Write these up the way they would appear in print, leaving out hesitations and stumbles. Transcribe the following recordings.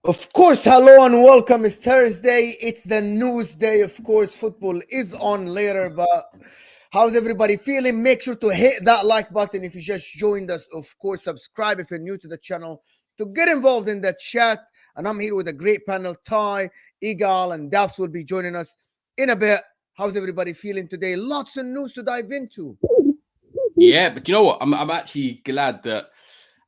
Of course, hello and welcome. It's Thursday. It's the news day. Of course, football is on later, but how's everybody feeling? Make sure to hit that like button if you just joined us. Of course, subscribe if you're new to the channel to get involved in the chat. And I'm here with a great panel. Ty, Igal, and Daps will be joining us in a bit. How's everybody feeling today? Lots of news to dive into. Yeah, but you know what? I'm actually glad that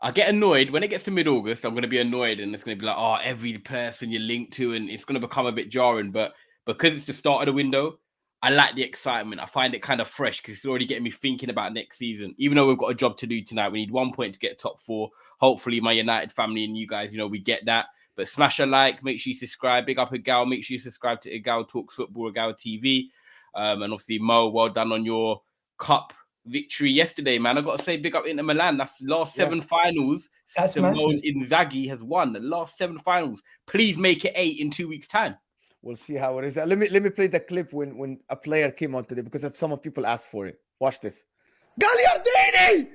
I get annoyed when it gets to mid-August. I'm going to be annoyed, and it's going to be like, oh, every person you're linked to, and it's going to become a bit jarring. But because it's the start of the window, I like the excitement. I find it kind of fresh because it's already getting me thinking about next season. Even though we've got a job to do tonight, we need 1 point to get top four. Hopefully, my United family and you guys, we get that. But smash a like, make sure you subscribe. Big up Igal. Make sure you subscribe to Igal Talks Football, Igal TV. And obviously, Mo, well done on your cup victory yesterday, man. I got to say, big up Inter Milan. That's the last seven finals. That's Simone massive. Inzaghi has won the last 7 finals. Please make it 8 in 2 weeks' time. We'll see how it is. Let me play the clip when a player came on today because some people asked for it. Watch this. Gagliardini!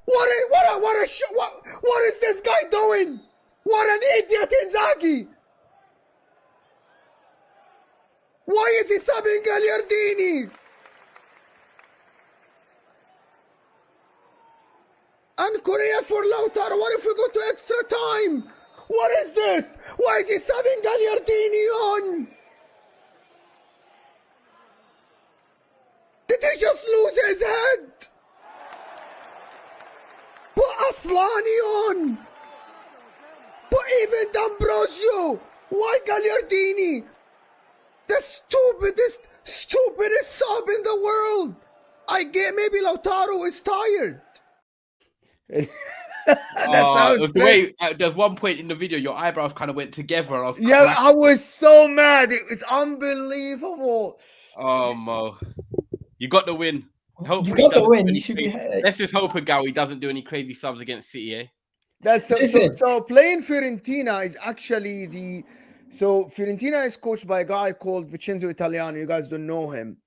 What is this guy doing? What an idiot, Inzaghi! Why is he subbing Gagliardini? And Korea for Lautaro. What if we go to extra time? What is this? Why is he subbing Gagliardini on? Did he just lose his head? Put Aslani on. Put even D'Ambrosio. Why Gagliardini? The stupidest sub in the world. I get maybe Lautaro is tired. There's 1 point in the video your eyebrows kind of went together. I was so mad. It's unbelievable. Oh, Mo, you got the win. Hopefully you got the win. You should be. Let's just hope Gawi doesn't do any crazy subs against City. Eh? That's so playing Fiorentina is actually Fiorentina is coached by a guy called Vincenzo Italiano. You guys don't know him.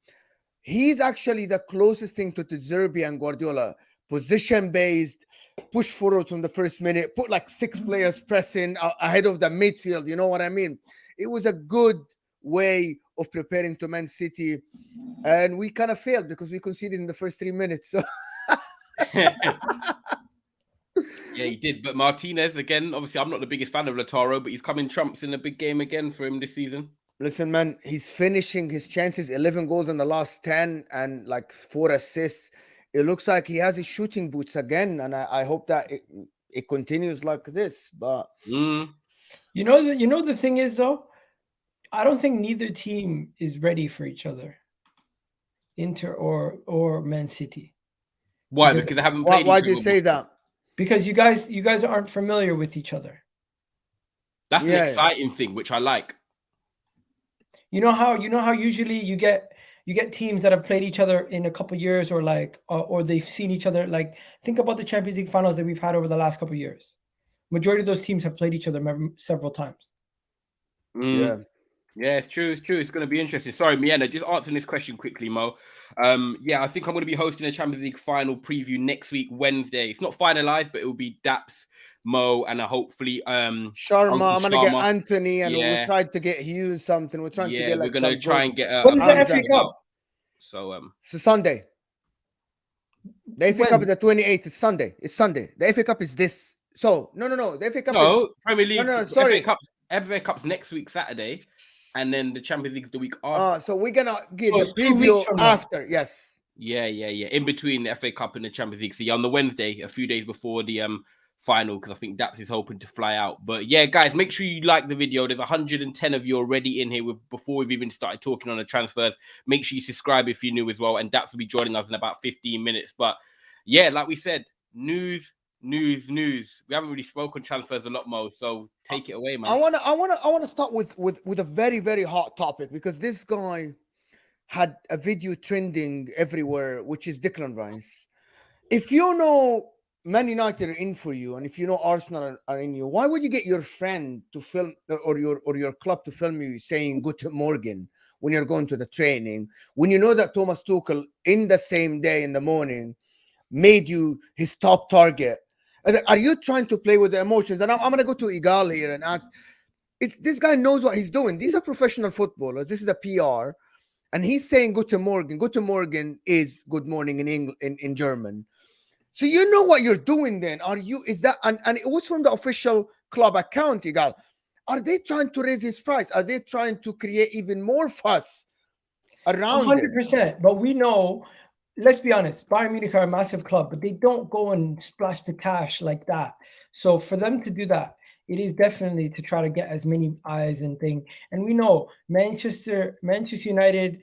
He's actually the closest thing to De Zerbi and Guardiola. Position-based, push forward from the first minute, put like 6 players pressing ahead of the midfield. You know what I mean? It was a good way of preparing to Man City. And we kind of failed because we conceded in the first 3 minutes. So. Yeah, he did. But Martinez, again, obviously, I'm not the biggest fan of Lautaro, but he's coming trumps in a big game again for him this season. Listen, man, he's finishing his chances, 11 goals in the last 10 and like 4 assists. It looks like he has his shooting boots again, and I hope that it continues like this. But you know the thing is though, I don't think neither team is ready for each other, Inter or Man City. Why? Because they haven't played. Why do you say that? Because you guys aren't familiar with each other. That's an exciting thing, which I like. You know how usually you get teams that have played each other in a couple of years, or they've seen each other. Like, think about the Champions League finals that we've had over the last couple of years. Majority of those teams have played each other several times. Yeah, it's true. It's going to be interesting. Sorry, Miena, just answering this question quickly, Mo. I think I'm going to be hosting a Champions League final preview next week, Wednesday. It's not finalized, but it will be Daps, Mo, and hopefully Sharma. I'm going to get Anthony, and we'll try to get Hughes something. We're trying to get we're going to try and get what is the FA Cup? So Sunday. The FA Cup is the 28th. It's Sunday. The FA Cup is this. So no. The FA Cup is Premier League. No, sorry. FA Cup's next week, Saturday, and then the Champions League's the week after. So we're gonna get the preview after. Yes. Yeah. In between the FA Cup and the Champions League. So on the Wednesday, a few days before the final, because I think Daps is hoping to fly out. But yeah, guys, make sure you like the video. There's 110 of you already in here before we've even started talking on the transfers. Make sure you subscribe if you're new as well, and Daps will be joining us in about 15 minutes. But yeah, like we said, news. We haven't really spoken transfers a lot, Mo. So take it away, man. I wanna start with a very, very hot topic, because this guy had a video trending everywhere, which is Declan Rice. If you know Man United are in for you, and if you know Arsenal are in you, why would you get your friend to film or your club to film you saying "Guten Morgen" when you're going to the training, when you know that Thomas Tuchel in the same day in the morning made you his top target? Are you trying to play with the emotions? And I'm going to go to Igal here and ask, this guy knows what he's doing. These are professional footballers. This is a PR. And he's saying Guten Morgen. Guten Morgen is good morning in English, in German. So you know what you're doing then. Is that, and it was from the official club account, Igal. Are they trying to raise his price? Are they trying to create even more fuss around 100%. But we know, let's be honest, Bayern Munich are a massive club, but they don't go and splash the cash like that. So for them to do that, it is definitely to try to get as many eyes and thing. And we know Manchester United,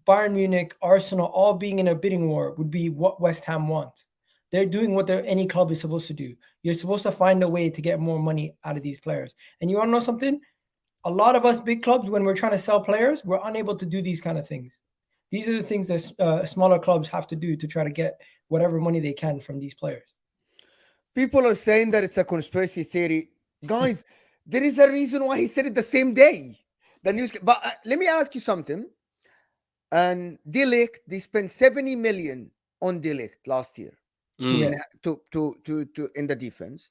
Bayern Munich, Arsenal, all being in a bidding war would be what West Ham want. They're doing what any club is supposed to do. You're supposed to find a way to get more money out of these players. And you want to know something? A lot of us big clubs, when we're trying to sell players, we're unable to do these kind of things. These are the things that smaller clubs have to do to try to get whatever money they can from these players. People are saying that it's a conspiracy theory. Guys, there is a reason why he said it the same day. The news, but let me ask you something. And De Ligt, they spent 70 million on De Ligt last year in the defense.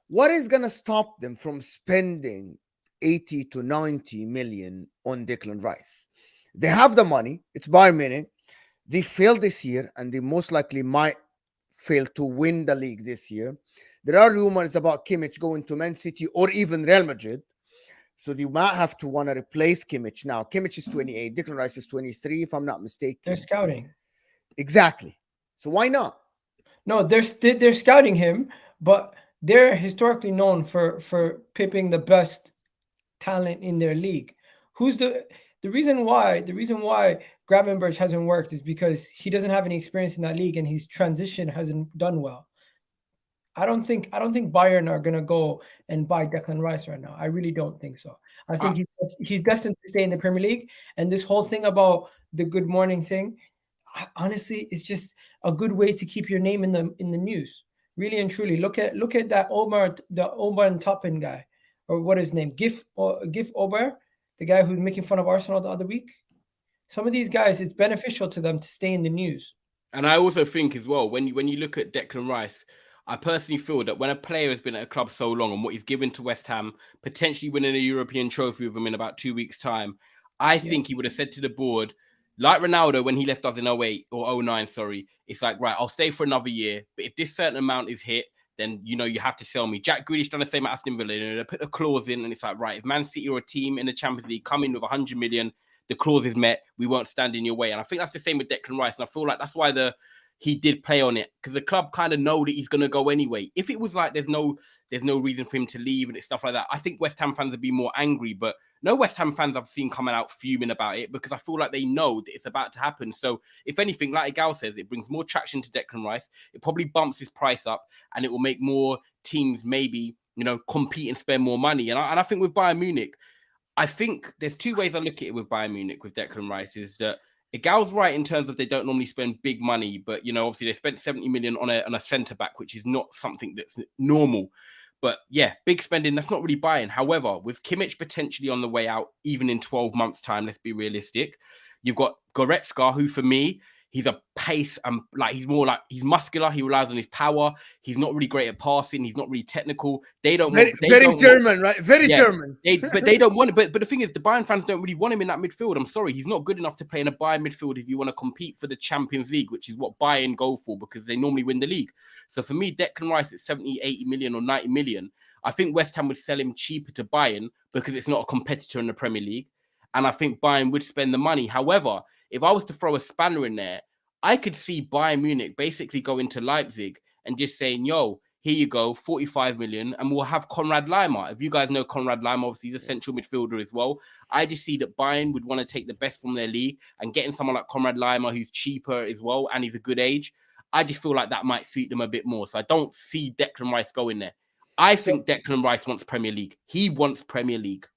What is going to stop them from spending 80 to 90 million on Declan Rice? They have the money. It's Bayern Munich. They failed this year, and they most likely might fail to win the league this year. There are rumors about Kimmich going to Man City or even Real Madrid. So they might have to want to replace Kimmich now. Kimmich is 28. Declan Rice is 23, if I'm not mistaken. They're scouting. Exactly. So why not? No, they're scouting him, but they're historically known for picking the best talent in their league. Who's the reason why Gravenberch hasn't worked is because he doesn't have any experience in that league and his transition hasn't done well. I don't think Bayern are gonna go and buy Declan Rice right now. I really don't think so. I think he's destined to stay in the Premier League. And this whole thing about the good morning thing, honestly, it's just a good way to keep your name in the news. Really and truly, look at that Omar and Toppin guy, or what is his name, Gif Ober, the guy who's making fun of Arsenal the other week. Some of these guys, it's beneficial to them to stay in the news. And I also think as well, when you look at Declan Rice, I personally feel that when a player has been at a club so long and what he's given to West Ham, potentially winning a European trophy with him in about 2 weeks' time, I think he would have said to the board, like Ronaldo when he left us in 08 or 09, it's like, right, I'll stay for another year, but if this certain amount is hit, then, you have to sell me. Jack Grealish done the same at Aston Villa. They put a clause in and it's like, right, if Man City or a team in the Champions League come in with 100 million, the clause is met, we won't stand in your way. And I think that's the same with Declan Rice. And I feel like that's why he did play on it, because the club kind of know that he's going to go anyway. If it was like there's no reason for him to leave and stuff like that, I think West Ham fans would be more angry. But no West Ham fans I've seen coming out fuming about it, because I feel like they know that it's about to happen. So if anything, like Igal says, it brings more traction to Declan Rice. It probably bumps his price up, and it will make more teams maybe compete and spend more money. And I think with Bayern Munich, I think there's two ways I look at it with Bayern Munich with Declan Rice. Is that Igal's right in terms of they don't normally spend big money, but obviously they spent 70 million on a centre back, which is not something that's normal. But yeah, big spending, that's not really buying. However, with Kimmich potentially on the way out, even in 12 months' time, let's be realistic. You've got Goretzka, who for me, he's a pace and he's muscular. He relies on his power. He's not really great at passing. He's not really technical. They don't very German, right? Very German. But they don't want it. But the thing is, the Bayern fans don't really want him in that midfield. I'm sorry, he's not good enough to play in a Bayern midfield if you want to compete for the Champions League, which is what Bayern go for because they normally win the league. So for me, Declan Rice at 70, 80 million or 90 million, I think West Ham would sell him cheaper to Bayern because it's not a competitor in the Premier League. And I think Bayern would spend the money. However, if I was to throw a spanner in there, I could see Bayern Munich basically go into Leipzig and just saying, yo, here you go, 45 million, and we'll have Konrad Laimer. If you guys know Konrad Laimer, obviously he's a central midfielder as well. I just see that Bayern would want to take the best from their league, and getting someone like Konrad Laimer, who's cheaper as well, and he's a good age, I just feel like that might suit them a bit more. So I don't see Declan Rice going there. I think Declan Rice wants Premier League. He wants Premier League.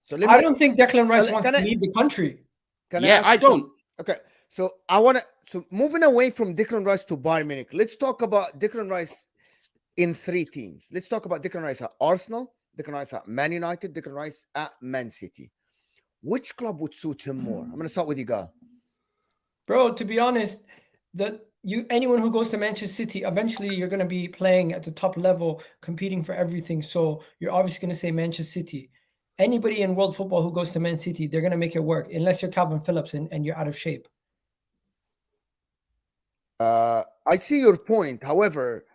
So I don't think Declan Rice wants to leave the country. Yeah, I don't. Okay, so I want to. So moving away from Declan Rice to Bayern Munich, let's talk about Declan Rice in 3 teams. Let's talk about Declan Rice at Arsenal, Declan Rice at Man United, Declan Rice at Man City. Which club would suit him more? I'm going to start with you, Gal. Bro, to be honest, anyone who goes to Manchester City, eventually you're going to be playing at the top level, competing for everything. So you're obviously going to say Manchester City. Anybody in world football who goes to Man City, they're going to make it work, unless you're Calvin Phillips and you're out of shape. I see your point. However,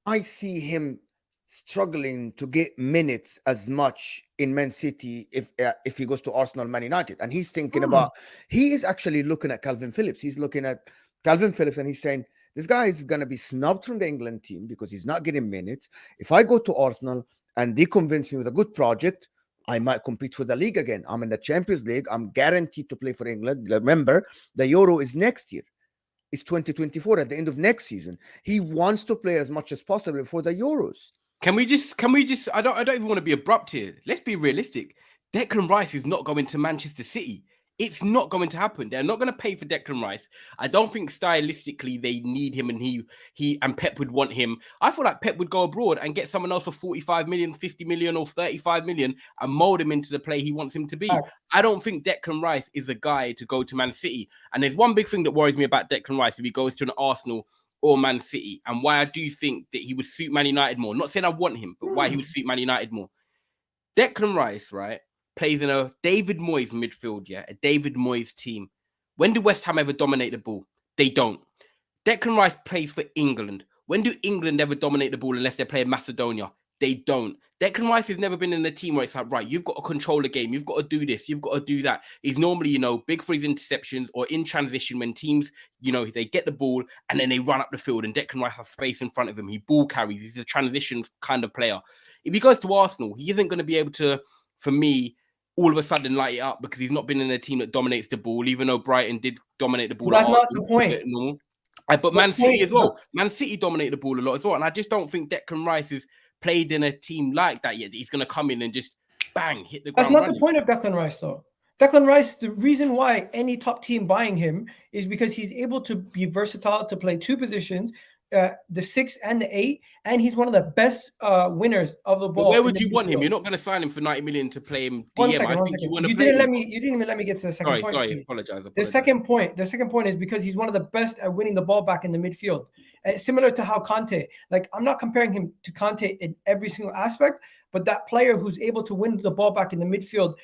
I see him struggling to get minutes as much in Man City if he goes to Arsenal, Man United, and he's thinking about. He is actually looking at Calvin Phillips. He's looking at Calvin Phillips, and he's saying this guy is going to be snubbed from the England team because he's not getting minutes. If I go to Arsenal and they convince me with a good project, I might compete for the league again. I'm in the Champions League. I'm guaranteed to play for England. Remember, the Euro is next year. It's 2024 at the end of next season. He wants to play as much as possible for the Euros. Can we just I don't even want to be abrupt here. Let's be realistic. Declan Rice is not going to Manchester City. It's not going to happen. They're not going to pay for Declan Rice. I don't think stylistically they need him, and he and Pep would want him. I feel like Pep would go abroad and get someone else for 45 million, 50 million, or 35 million and mold him into the player he wants him to be. Facts. I don't think Declan Rice is the guy to go to Man City. And there's one big thing that worries me about Declan Rice if he goes to an Arsenal or Man City, and why I do think that he would suit Man United more. Not saying I want him, but why he would suit Man United more. Declan Rice, right, plays in a David Moyes midfield, yeah, a David Moyes team. When do West Ham ever dominate the ball? They don't. Declan Rice plays for England. When do England ever dominate the ball unless they're playing Macedonia? They don't. Declan Rice has never been in a team where it's like, right, you've got to control the game. You've got to do this. You've got to do that. He's normally, big for his interceptions or in transition when teams, they get the ball and then they run up the field and Declan Rice has space in front of him. He ball carries. He's a transition kind of player. If he goes to Arsenal, he isn't going to be able to, for me, all of a sudden light it up because he's not been in a team that dominates the ball, even though Brighton did dominate the ball. That's not the point. But Man City as well. Man City dominate the ball a lot as well. And I just don't think Declan Rice is played in a team like that yet. He's going to come in and just bang, hit the ground. That's not running. The point of Declan Rice, though. Declan Rice, the reason why any top team buying him is because he's able to be versatile, to play 2 positions, the 6 and the 8, and he's one of the best winners of the ball. But where would you want him? You're not going to sign him for 90 million to play him DM. You didn't even let me get to the second point. Sorry, apologize. The second point is because he's one of the best at winning the ball back in the midfield. Similar to how Conte, I'm not comparing him to Conte in every single aspect, but that player who's able to win the ball back in the midfield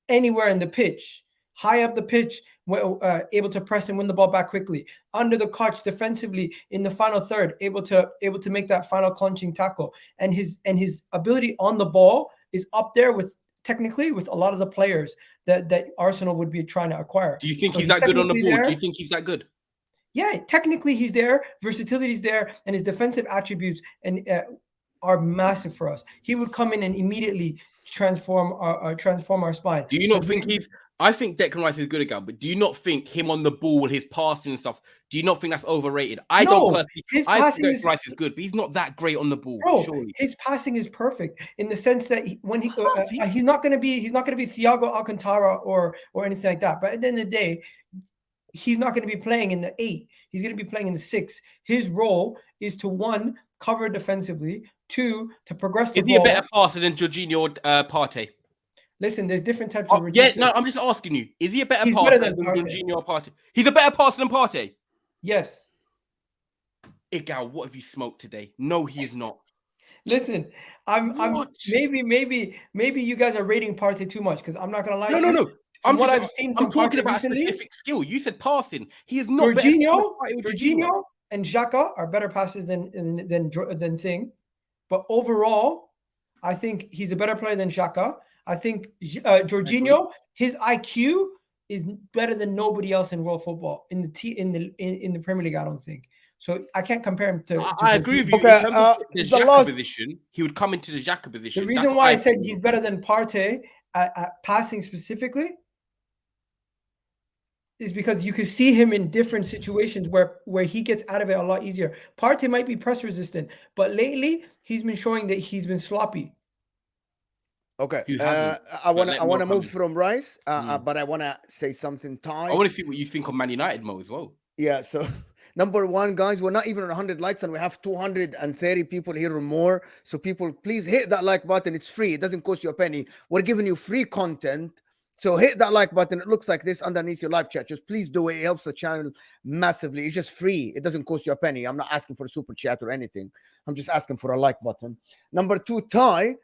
anywhere in the pitch, high up the pitch, able to press and win the ball back quickly, under the clutch defensively in the final third, able to make that final clinching tackle, and his ability on the ball is up there with a lot of the players that Arsenal would be trying to acquire. Do you think he's that good on the ball? Do you think he's that good? Yeah, technically he's there, versatility is there, and his defensive attributes are massive for us. He would come in and immediately transform our spine. Do you not think I think Declan Rice is good again, but do you not think him on the ball, his passing and stuff, do you not think that's overrated? I don't personally. I think Declan Rice is good, but he's not that great on the ball. Bro, surely. His passing is perfect in the sense that he's not going to be Thiago Alcantara or anything like that. But at the end of the day, he's not going to be playing in the 8. He's going to be playing in the 6. His role is to 1, cover defensively, 2, to progress the ball. Is he a better passer than Jorginho Partey? Listen, there's different types of registers. Yeah, no, I'm just asking you. Is he a better passer than Jorginho Partey? He's a better passer than Partey? Yes. Igal, what have you smoked today? No, he is not. Listen, I'm maybe you guys are rating Partey too much because I'm not going to lie. No. I'm talking about recently, a specific skill. You said passing. He is not Jorginho and Xhaka are better passes than Thing. But overall, I think he's a better player than Xhaka. I think Jorginho, his IQ is better than nobody else in world football in the Premier League. I don't think so. I can't compare him to. I agree with you. Okay, in terms of the Xhaka position, he would come into the Xhaka position. The reason why I said he's better than Partey at passing specifically is because you could see him in different situations where he gets out of it a lot easier. Partey might be press resistant, but lately he's been showing that he's been sloppy. Okay. Who hasn't? I But want let to Mo move come in. from Rice, but I want to say something. I Ty. want to see what you think of Man United, Mo, as well. Yeah. So number one, guys, we're not even on 100 likes, and we have 230 people here or more. So people, please hit that like button. It's free. It doesn't cost you a penny. We're giving you free content. So hit that like button. It looks like this underneath your live chat. Just please do it. It helps the channel massively. It's just free. It doesn't cost you a penny. I'm not asking for a super chat or anything. I'm just asking for a like button. Number two, Ty,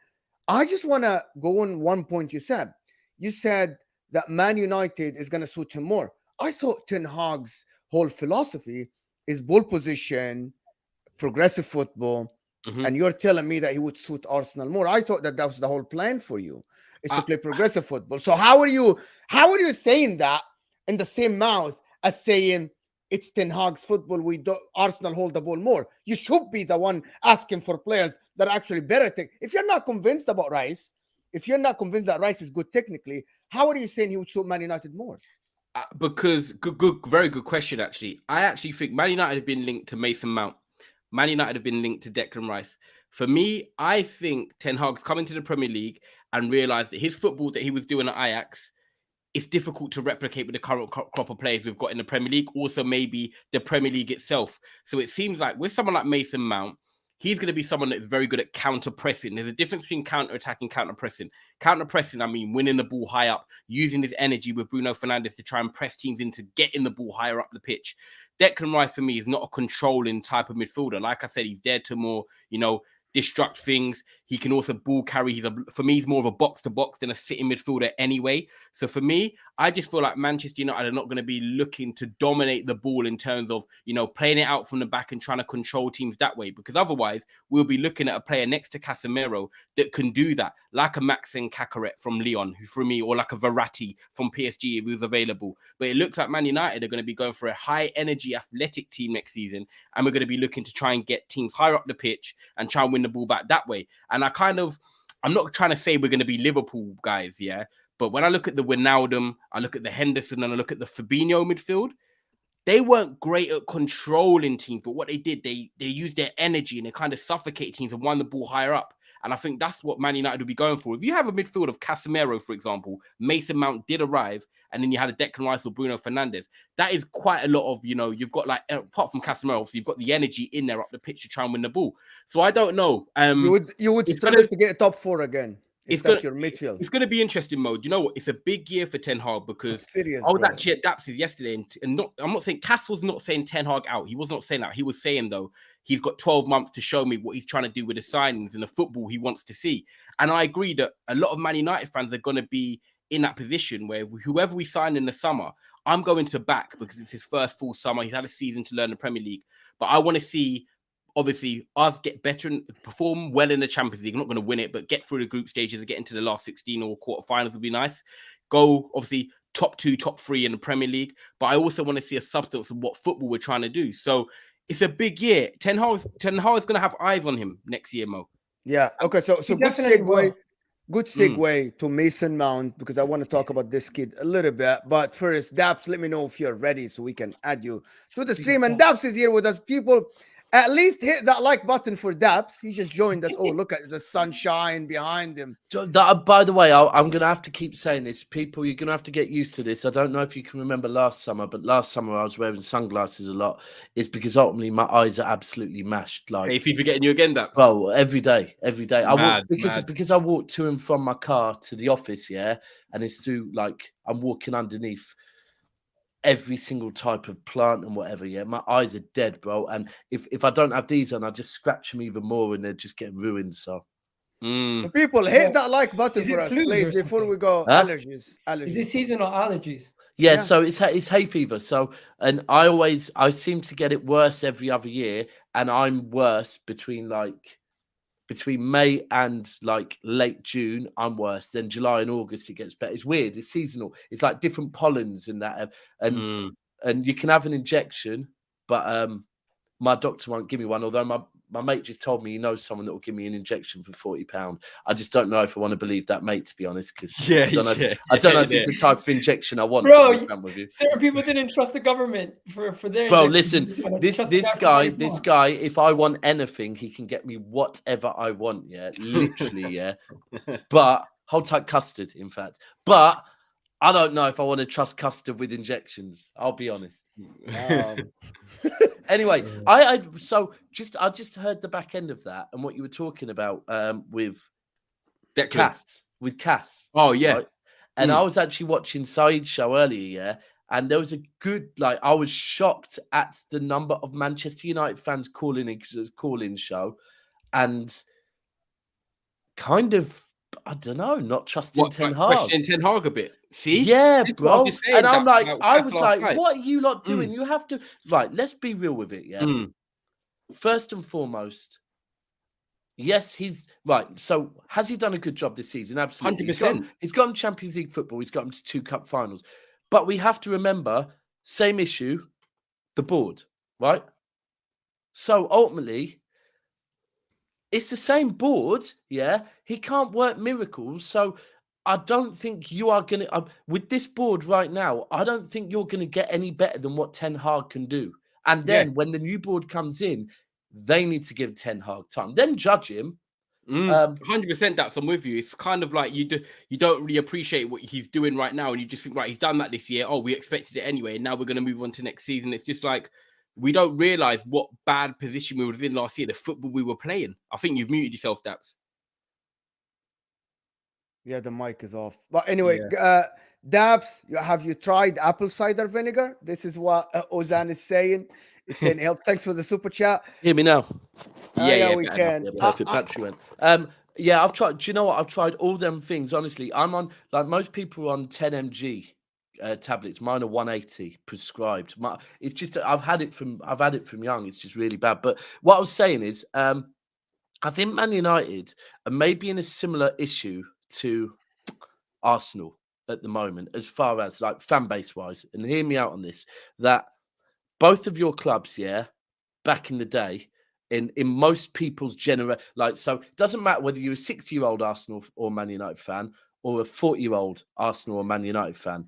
I just want to go on one point you said. You said that Man United is going to suit him more. I thought Ten Hag's whole philosophy is ball position, progressive football, and you're telling me that he would suit Arsenal more. I thought that was the whole plan for you, is to play progressive football. So how are you saying that in the same mouth as saying it's Ten Hag's football, Arsenal hold the ball more? You should be the one asking for players that are actually better. If you're not convinced about Rice, if you're not convinced that Rice is good technically, how are you saying he would suit Man United more? Because very good question. Actually, I actually think Man United have been linked to Mason Mount. Man United have been linked to Declan Rice. For me, I think Ten Hag's come into the Premier League and realised that his football that he was doing at Ajax is difficult to replicate with the current crop of players we've got in the Premier League. Also, maybe the Premier League itself. So it seems like with someone like Mason Mount, he's going to be someone that's very good at counter-pressing. There's a difference between counter-attacking, counter-pressing. Counter-pressing, I mean, winning the ball high up, using his energy with Bruno Fernandes to try and press teams into getting the ball higher up the pitch. Declan Rice, for me, is not a controlling type of midfielder. Like I said, he's there to more, destruct things. He can also ball carry. For me, he's more of a box-to-box than a sitting midfielder anyway. So for me, I just feel like Manchester United are not going to be looking to dominate the ball in terms of, playing it out from the back and trying to control teams that way. Because otherwise, we'll be looking at a player next to Casemiro that can do that, like a Maxime Cacaret from Lyon, who for me, or like a Verratti from PSG if he was available. But it looks like Man United are going to be going for a high-energy athletic team next season, and we're going to be looking to try and get teams higher up the pitch and try and win the ball back that way. And I'm not trying to say we're going to be Liverpool guys, yeah. But when I look at the Wijnaldum, I look at the Henderson, and I look at the Fabinho midfield, they weren't great at controlling teams. But what they did, they used their energy and they kind of suffocated teams and won the ball higher up. And I think that's what Man United will be going for. If you have a midfield of Casemiro, for example, Mason Mount did arrive, and then you had a Declan Rice or Bruno Fernandes, that is quite a lot of, you've got, like, apart from Casemiro, obviously you've got the energy in there up the pitch to try and win the ball. So I don't know. You would struggle to get a top four again. That's your midfield. It's going to be interesting, Mo. Do you know what? It's a big year for Ten Hag because serious, I was actually at Daps yesterday, and I'm not saying Cass was not saying Ten Hag out. He was not saying that. He was saying, though, he's got 12 months to show me what he's trying to do with the signings and the football he wants to see. And I agree that a lot of Man United fans are going to be in that position where whoever we sign in the summer, I'm going to back because it's his first full summer. He's had a season to learn the Premier League. But I want to see, obviously, us get better and perform well in the Champions League. I'm not going to win it, but get through the group stages and get into the last 16 or quarterfinals would be nice. Go, obviously, top 2, top 3 in the Premier League. But I also want to see a substance of what football we're trying to do. So it's a big year. Ten Hag is going to have eyes on him next year, Mo. Yeah. Okay. So good segue. Good segue to Mason Mount, because I want to talk about this kid a little bit. But first, Daps, let me know if you're ready so we can add you to the stream. And Daps is here with us. People, at least hit that like button for Daps. He just joined us. Oh, look at the sunshine behind him. By the way, I'm going to have to keep saying this. People, you're going to have to get used to this. I don't know if you can remember last summer, but last summer I was wearing sunglasses a lot. It's because ultimately my eyes are absolutely mashed. Like, hey, if you're forgetting you again, Daps. Well, every day. Mad, because I walk to and from my car to the office, yeah, and it's through, like, I'm walking underneath every single type of plant and whatever, yeah. My eyes are dead, bro. And if I don't have these on, I just scratch them even more and they're just getting ruined. So people, hit that like button for us, please, before we go. Allergies. Is it seasonal allergies? Yeah, so it's hay fever. So, and I seem to get it worse every other year, and I'm worse between May and like late June, I'm worse. Then July and August, it gets better. It's weird. It's seasonal. It's like different pollens and that. And you can have an injection, but my doctor won't give me one. Although my mate just told me he knows someone that will give me an injection for £40. I just don't know if I want to believe that mate, to be honest, because I don't know if it's the type of injection I want. Bro, with you. Certain people didn't trust the government for their. Bro, listen, this guy, if I want anything, he can get me whatever I want. Yeah, literally, yeah. But Hold tight custard, in fact. But I don't know if I want to trust custard with injections. I'll be honest. Anyway, I just heard the back end of that and what you were talking about with Cass. With Cass. Oh yeah. Right? And I was actually watching Saeed's show earlier, yeah. And there was a good, I was shocked at the number of Manchester United fans calling in show, and kind of, I don't know, not trusting Ten Haag. Questioning Ten Haag a bit. See? Yeah, bro. And I'm like, I was like, right. what are you lot doing? You have to, right, let's be real with it, yeah? First and foremost, yes, he's right. So has he done a good job this season? Absolutely. 100%. He's got him Champions League football. He's got him to 2 cup finals. But we have to remember, same issue, the board, right? So ultimately, it's the same board, yeah? He can't work miracles. So I don't think you are going to, with this board right now, I don't think you're going to get any better than what Ten Haag can do. And then when the new board comes in, they need to give Ten Haag time. Then judge him. 100% Daps, I'm with you. It's kind of like you don't really appreciate what he's doing right now, and you just think, right, he's done that this year. Oh, we expected it anyway, and now we're going to move on to next season. It's just like we don't realize what bad position we were in last year, the football we were playing. I think you've muted yourself, Daps. Yeah, the mic is off. But anyway, Daps, have you tried apple cider vinegar? This is what Ozan is saying. He's saying, help. Thanks for the super chat. Hear me now. Yeah, we can. Yeah, perfect. Battery went. Yeah, I've tried. Do you know what? I've tried all them things. Honestly, I'm on, like most people are on 10 mg tablets. Mine are 180 prescribed. It's just I've had it from young. It's just really bad. But what I was saying is, I think Man United are maybe in a similar issue to Arsenal at the moment, as far as like fan base wise. And hear me out on this. That both of your clubs, yeah, back in the day, in most people's generation, like, so it doesn't matter whether you're a 60-year-old Arsenal or Man United fan or a 40-year-old Arsenal or Man United fan,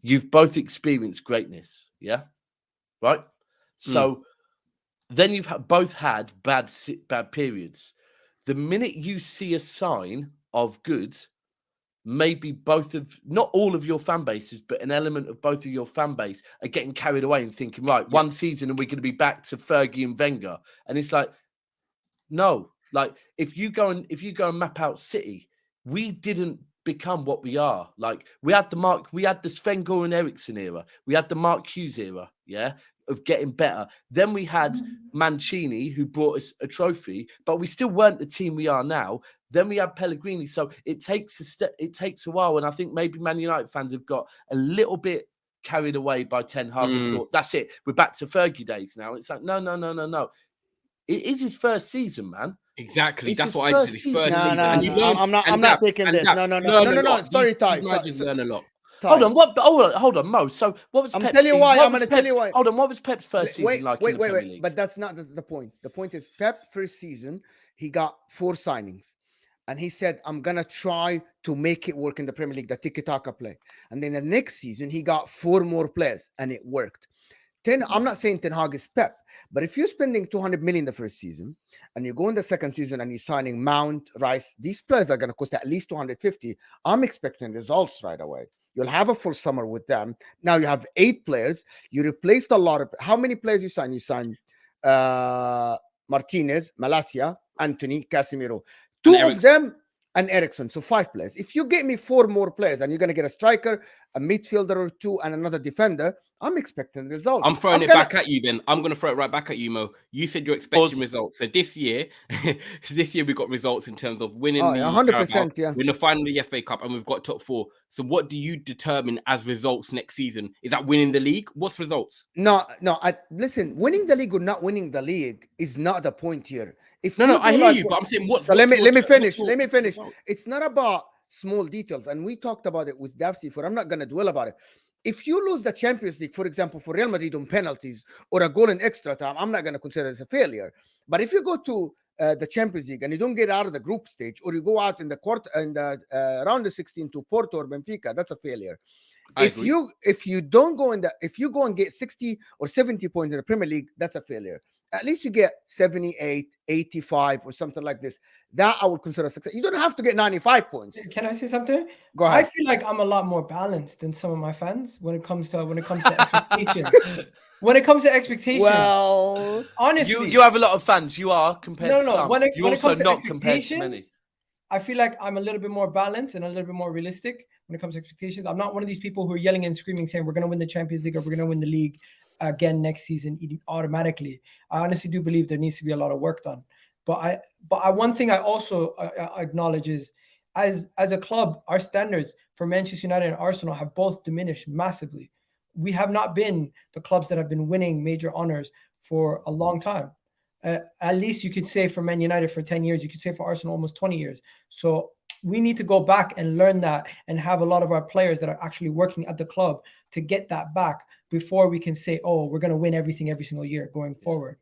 you've both experienced greatness, yeah? Right? So then you've both had bad periods. The minute you see a sign of good, maybe both of, not all of your fan bases, but an element of both of your fan base are getting carried away and thinking, right, one season and we're going to be back to Fergie and Wenger. And it's like, no, like if you go and map out City, we didn't become what we are. Like we had the Sven-Goran Eriksson era. We had the Mark Hughes era, yeah, of getting better. Then we had Mancini, who brought us a trophy, but we still weren't the team we are now. Then we had Pellegrini. So it takes a while. And I think maybe Man United fans have got a little bit carried away by Ten Hag and thought, that's it. We're back to Fergie days now. It's like, no. It is his first season, man. Exactly. It's That's his what I first did. His season. first season. I'm not taking this. No. Sorry, Ty. Learn a lot. Ty. Hold on, Mo. So what was I'm Pep's telling you season? why. What I'm was going to tell you why. Hold on, what was Pep's first season like in the Premier League? But that's not the point. The point is Pep first season, he got 4 signings. And he said, I'm going to try to make it work in the Premier League, the tiki-taka play. And then the next season, he got 4 more players, and it worked. I'm not saying Ten Hag is Pep, but if you're spending 200 million the first season, and you go in the second season and you're signing Mount, Rice, these players are going to cost at least 250. I'm expecting results right away. You'll have a full summer with them. Now you have 8 players. You replaced a lot of... How many players you signed? You signed Martinez, Malacia, Anthony, Casemiro. 2 of them and Eriksson. So 5 players. If you get me 4 more players and you're going to get a striker, a midfielder or 2, and another defender, I'm expecting results. I'm throwing it back at you then. I'm going to throw it right back at you, Mo. You said you're expecting results. So this year we got results in terms of winning the 100%, yeah. Win the final of the FA Cup, and we've got top 4. So what do you determine as results next season? Is that winning the league? What's results? No. Listen, winning the league or not winning the league is not the point here. I hear you, but I'm saying what? So let me finish. It's not about small details, and we talked about it with Daps before. I'm not going to dwell about it. If you lose the Champions League, for example, for Real Madrid on penalties or a goal in extra time, I'm not going to consider it as a failure. But if you go to the Champions League and you don't get out of the group stage, or you go out in the round of 16 to Porto or Benfica, that's a failure. If you go and get 60 or 70 points in the Premier League, that's a failure. at least you get 78, 85 or something like this. That I would consider success. You don't have to get 95 points. Can I say something? Go ahead. I feel like I'm a lot more balanced than some of my fans when it comes to expectations. When it comes to expectations, Well, honestly, you have a lot of fans. You are compared to some. When it also comes to not compared to many. expectations, I feel like I'm a little bit more balanced and a little bit more realistic when it comes to expectations. I'm not one of these people who are yelling and screaming saying we're going to win the Champions League or we're going to win the league again next season automatically. I honestly do believe there needs to be a lot of work done. But one thing I also acknowledge is as a club, our standards for Manchester United and Arsenal have both diminished massively. We have not been the clubs that have been winning major honors for a long time. At least you could say for Man United for 10 years, you could say for Arsenal almost 20 years. So we need to go back and learn that and have a lot of our players that are actually working at the club to get that back before we can say, oh, we're going to win everything every single year going forward.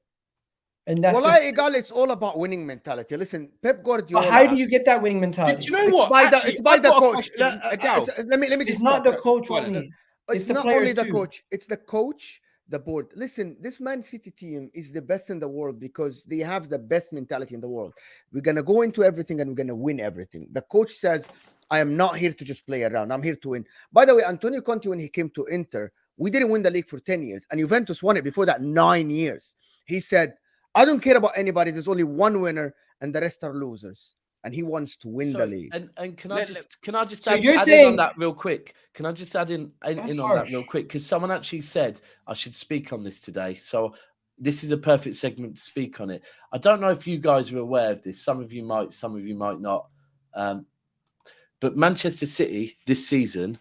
And that's it's all about winning mentality. Listen, Pep Guardiola. But how do you get that winning mentality? Do you know what? It's by the coach. Let me It's just not stop the that. coach only. It's the not players only the too. coach, it's the coach, the board. Listen, this Man City team is the best in the world because they have the best mentality in the world. We're going to go into everything and we're going to win everything. The coach says, I am not here to just play around. I'm here to win. By the way, Antonio Conte, when he came to Inter, we didn't win the league for 10 years. And Juventus won it before that 9 years. He said, I don't care about anybody. There's only one winner and the rest are losers. And he wants to win the league. And can I just So add you're in saying- on that real quick? Can I just add in on that real quick? Because someone actually said I should speak on this today. So this is a perfect segment to speak on it. I don't know if you guys are aware of this. Some of you might not. But Manchester City this season,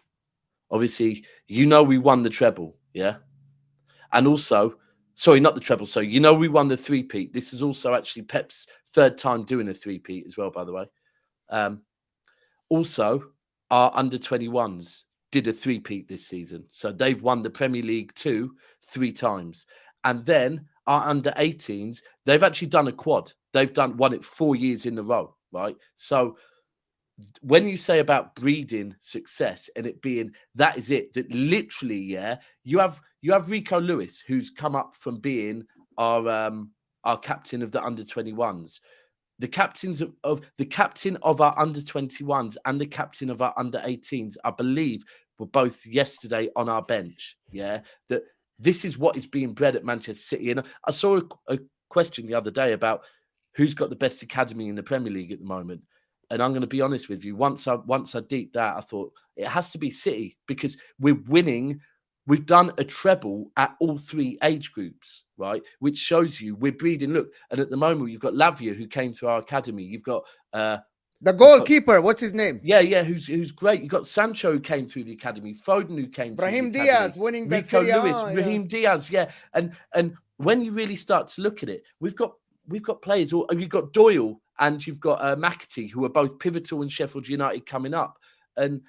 obviously, we won the treble, yeah? And also, sorry, not the treble. So, we won the three-peat. This is also actually Pep's third time doing a three-peat as well, by the way. Also, our under-21s did a three-peat this season. So they've won the Premier League 3 times. And then our under-18s, they've actually done a quad. They've won it 4 years in a row, right? So when you say about breeding success and it being that is it, that literally, yeah, you have Rico Lewis, who's come up from being our captain of the under-21s. The captain of our under-21s and the captain of our under-18s, I believe, were both yesterday on our bench. Yeah, that this is what is being bred at Manchester City. And I saw a question the other day about who's got the best academy in the Premier League at the moment. And I'm going to be honest with you. Once I deeped that, I thought it has to be City because we're winning. We've done a treble at all 3 age groups, right? Which shows you we're breeding. Look, and at the moment you've got Lavia who came through our academy. You've got the goalkeeper. What's his name? Yeah, who's great. You've got Sancho who came through the academy. Foden who came through Brahim the Diaz academy. winning the Rico Serie A, Lewis, yeah. Raheem Diaz, yeah. And when you really start to look at it, we've got players. Or you've got Doyle and you've got McAtee who are both pivotal in Sheffield United coming up. And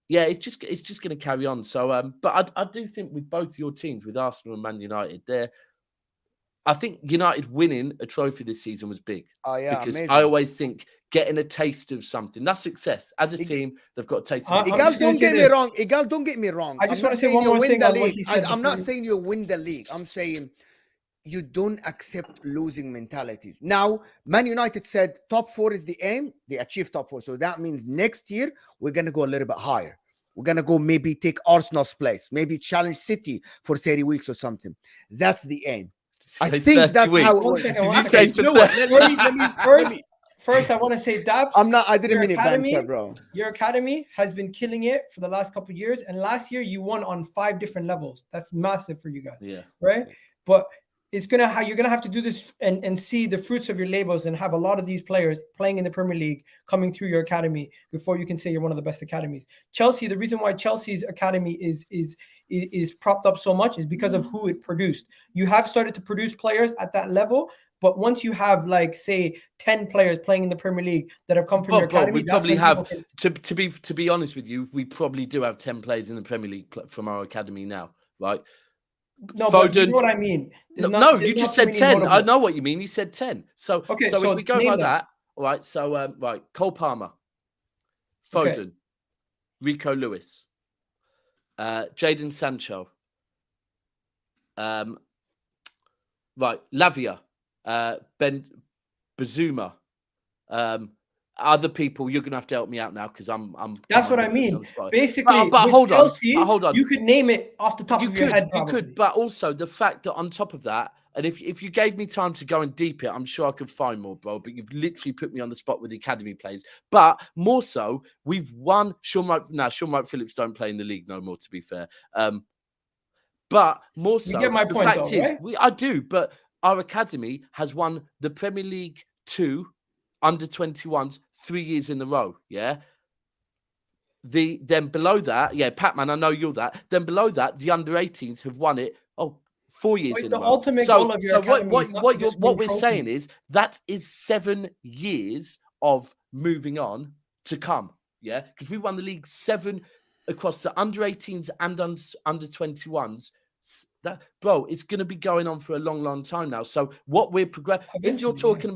yeah, it's just going to carry on. So, but I do think with both your teams, with Arsenal and Man United, I think United winning a trophy this season was big. Oh yeah, because amazing. I always think getting a taste of something, that's success. As a team, they've got a taste of it. Igal, don't get me wrong. Igal, don't get me wrong. I just want to say one more thing on what he said. I'm not saying you win the league. I'm saying you don't accept losing mentalities. Now, Man United said top 4 is the aim. They achieved top 4. So that means next year, we're going to go a little bit higher. We're going to go maybe take Arsenal's place, maybe challenge City for 30 weeks or something. That's the aim. I think that's how it works. Did you say for Let me first, I want to say Daps. I didn't mean it banter, bro. Your academy has been killing it for the last couple of years. And last year you won on 5 different levels. That's massive for you guys. Yeah. Right? But you're gonna have to do this and see the fruits of your labors and have a lot of these players playing in the Premier League coming through your academy before you can say you're one of the best academies. Chelsea, the reason why Chelsea's academy is propped up so much is because of who it produced. You have started to produce players at that level, but once you have say 10 players playing in the Premier League that have come from your academy, we probably have to be honest with you, we probably do have 10 players in the Premier League from our academy now, right? No, Foden, but you know what I mean. You just said 10. Notable. I know what you mean. You said 10. So if we go by that, all right. So right, Cole Palmer, Foden, Rico Lewis, Jadon Sancho, right, Lavia, Ben Bazuma, other people. You're gonna have to help me out now because I'm. That's what I putting me on mean. the spot. Basically, but with hold on, Chelsea, but hold on. you could name it off the top of your head. You Probably. could, but also the fact that on top of that, and if you gave me time to go and deep it, I'm sure I could find more, bro. But you've literally put me on the spot with the academy players. But more so, we've won. Sean Wright Phillips don't play in the league no more. To be fair, but more so, you get my the point, fact though, is, right? I do. But our academy has won the Premier League 2 under-21s 3 years in a row. Yeah. Then below that, yeah, Patman, I know you're that. Then below that, the under-18s have won it. 4 years Like in the a row. ultimate goal of your academy is not to just what win we're trophies. saying is that is 7 years of moving on to come. Yeah, because we won the league 7 across the under-18s and under-21s. That, bro, it's going to be going on for a long, long time now. So what we're progressing, if you're talking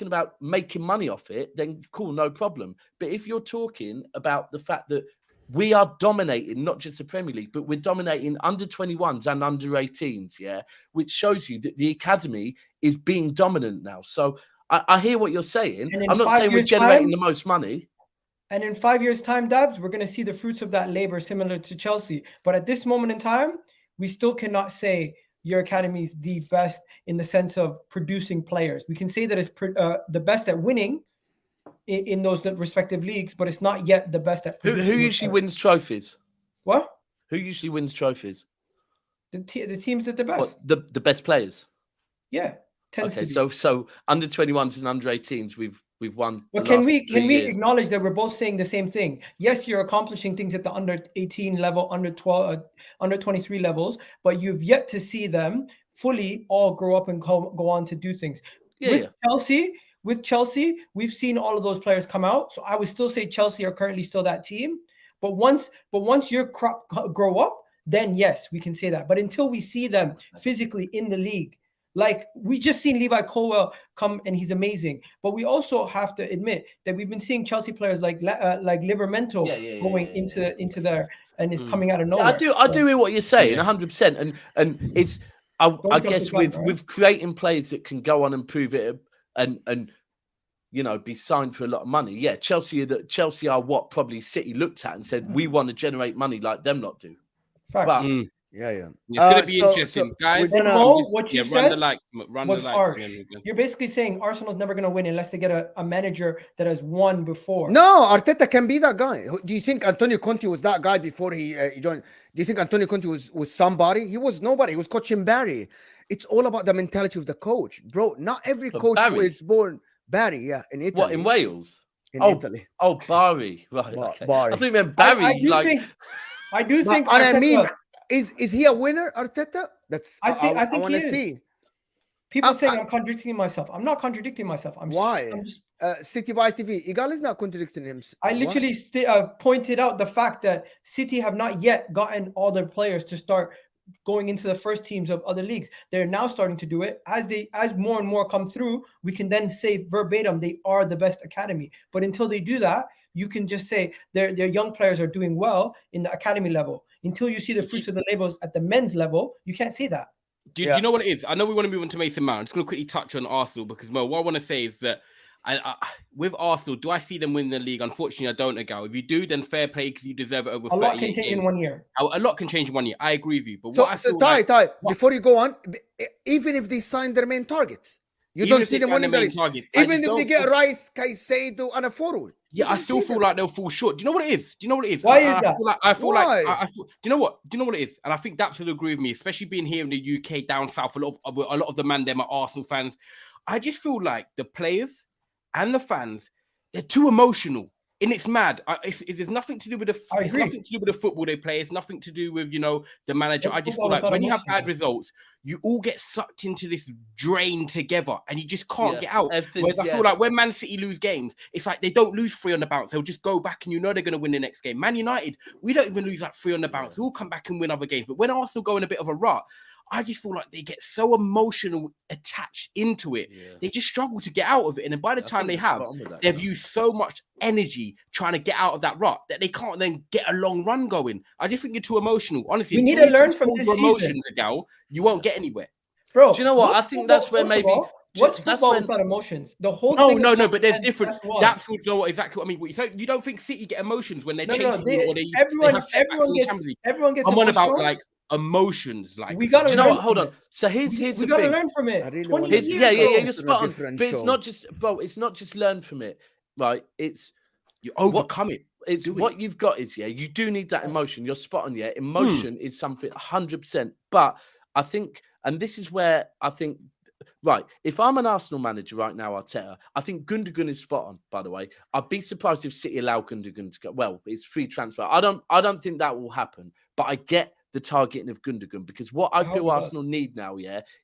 about making money off it, then cool, no problem. But if you're talking about the fact that we are dominating not just the Premier League, but we're dominating under-21s and under-18s, yeah, which shows you that the academy is being dominant now. So I hear what you're saying. I'm not saying we're generating the most money. And in 5 years' time, Dabs, we're going to see the fruits of that labor similar to Chelsea. But at this moment in time, we still cannot say your academy is the best in the sense of producing players. We can say that it's the best at winning in those respective leagues, but it's not yet the best at producing. Who usually wins trophies? What? Who usually wins trophies? The teams that the best. What, the best players? Yeah. Okay, so under-21s and under-18s, we've won. But can we acknowledge that we're both saying the same thing? Yes, you're accomplishing things at the under-18 level, under-12, under-23 levels, but you've yet to see them fully all grow up and go on to do things. With Chelsea, we've seen all of those players come out. So I would still say Chelsea are currently still that team. But once your crop grow up, then yes, we can say that. But until we see them physically in the league, like we just seen Levi Colwell come and he's amazing, but we also have to admit that we've been seeing Chelsea players like Livramento going into there and it's coming out of nowhere. I do hear what you're saying, 100%, and it's I guess with creating players that can go on and prove it and you know be signed for a lot of money. Yeah, Chelsea are what probably City looked at and said we want to generate money like them lot do. Fact. But yeah. It's gonna be interesting, guys. What you said run the likes, was harsh. You're basically saying Arsenal's never gonna win unless they get a manager that has won before. No, Arteta can be that guy. Do you think Antonio Conte was that guy before he joined? Do you think Antonio Conte was somebody? He was nobody. He was coaching Barry. It's all about the mentality of the coach, bro. Not every coach is born Barry. Yeah, in Italy. What, in Wales? In Italy. Oh, Barry. Right. Okay. Barry. I think you meant Barry. I do think. And I mean, is he a winner, Arteta? I want to see. People saying I'm contradicting myself. I'm not contradicting myself. Why? City by TV. Igal is not contradicting him. I literally pointed out the fact that City have not yet gotten all their players to start going into the first teams of other leagues. They're now starting to do it. As more and more come through, we can then say verbatim they are the best academy. But until they do that, you can just say their young players are doing well in the academy level. Until you see the fruits of the labels at the men's level, you can't say that. Do you know what it is? I know we want to move on to Mason Mount. I'm just going to quickly touch on Arsenal because, Mo, what I want to say is that with Arsenal, do I see them win the league? Unfortunately, I don't, Agal. If you do, then fair play because you deserve it over 38 A lot can change in 1 year. A lot can change in 1 year. I agree with you. But Ty, before you go on, even if they sign their main targets, you don't see them winning the league. Even if they get Rice, Caicedo, and a forward. Yeah, I still feel like they'll fall short. Do you know what it is? Why is that? I feel like do you know what? Do you know what it is? And I think Daps will agree with me, especially being here in the UK, down south. A lot of the man them are Arsenal fans. I just feel like the players and the fans, they're too emotional. And it's mad. There's nothing to do with the football they play. It's nothing to do with the manager. I just feel like when you have bad results, you all get sucked into this drain together, and you just can't get out. Whereas I feel like when Man City lose games, it's like they don't lose 3 on the bounce. They'll just go back, and they're going to win the next game. Man United, we don't even lose like 3 on the bounce. We'll come back and win other games. But when Arsenal go in a bit of a rut, I just feel like they get so emotional attached into it. Yeah. They just struggle to get out of it. And then by the time they've used so much energy trying to get out of that rut that they can't then get a long run going. I just think you're too emotional. Honestly, we need to learn from this emotions, Agal, you won't get anywhere. Bro, Do you know what? what's I think football- that's where first of maybe all, what's that's football when- without emotions? The whole No, thing is no, about but there's fans, different. that's one. Daps would know exactly what I mean. What you don't think City get emotions when they're No, chasing you or they everyone, have setbacks in the gets Champions League? everyone gets I'm on about emotional. like emotions. Like We gotta Do you know learn what? Hold from on. So here's we the gotta thing. learn from I it. really 20 wanna years do Yeah, ago. you're a spot on. different But it's show. not just, bro. It's not just learn from it, right? It's you overcome it. It's Do what it. you've got is, you do need that emotion. You're spot on, Hmm. Emotion is something 100%. But I think, and this is where I think, right, if I'm an Arsenal manager right now, Arteta, I think Gundogan is spot on, by the way. I'd be surprised if City allow Gundogan to go. Well, it's free transfer. I don't think that will happen. But I get the targeting of Gundogan, because what I hope feel it does. Arsenal need now,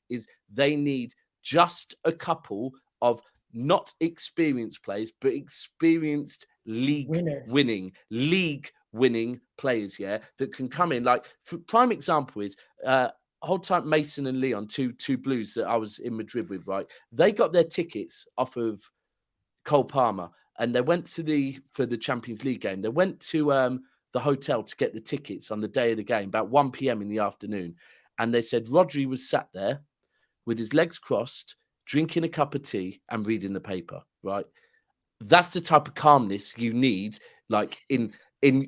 is they need just a couple of not experienced players, but experienced league winning players, that can come in. Like, for prime example is whole time Mason and Leon, two Blues that I was in Madrid with, right? They got their tickets off of Cole Palmer, and they went for the Champions League game. They went to the hotel to get the tickets on the day of the game, about 1 p.m. in the afternoon, and they said Rodri was sat there with his legs crossed, drinking a cup of tea and reading the paper, right? That's the type of calmness you need, like in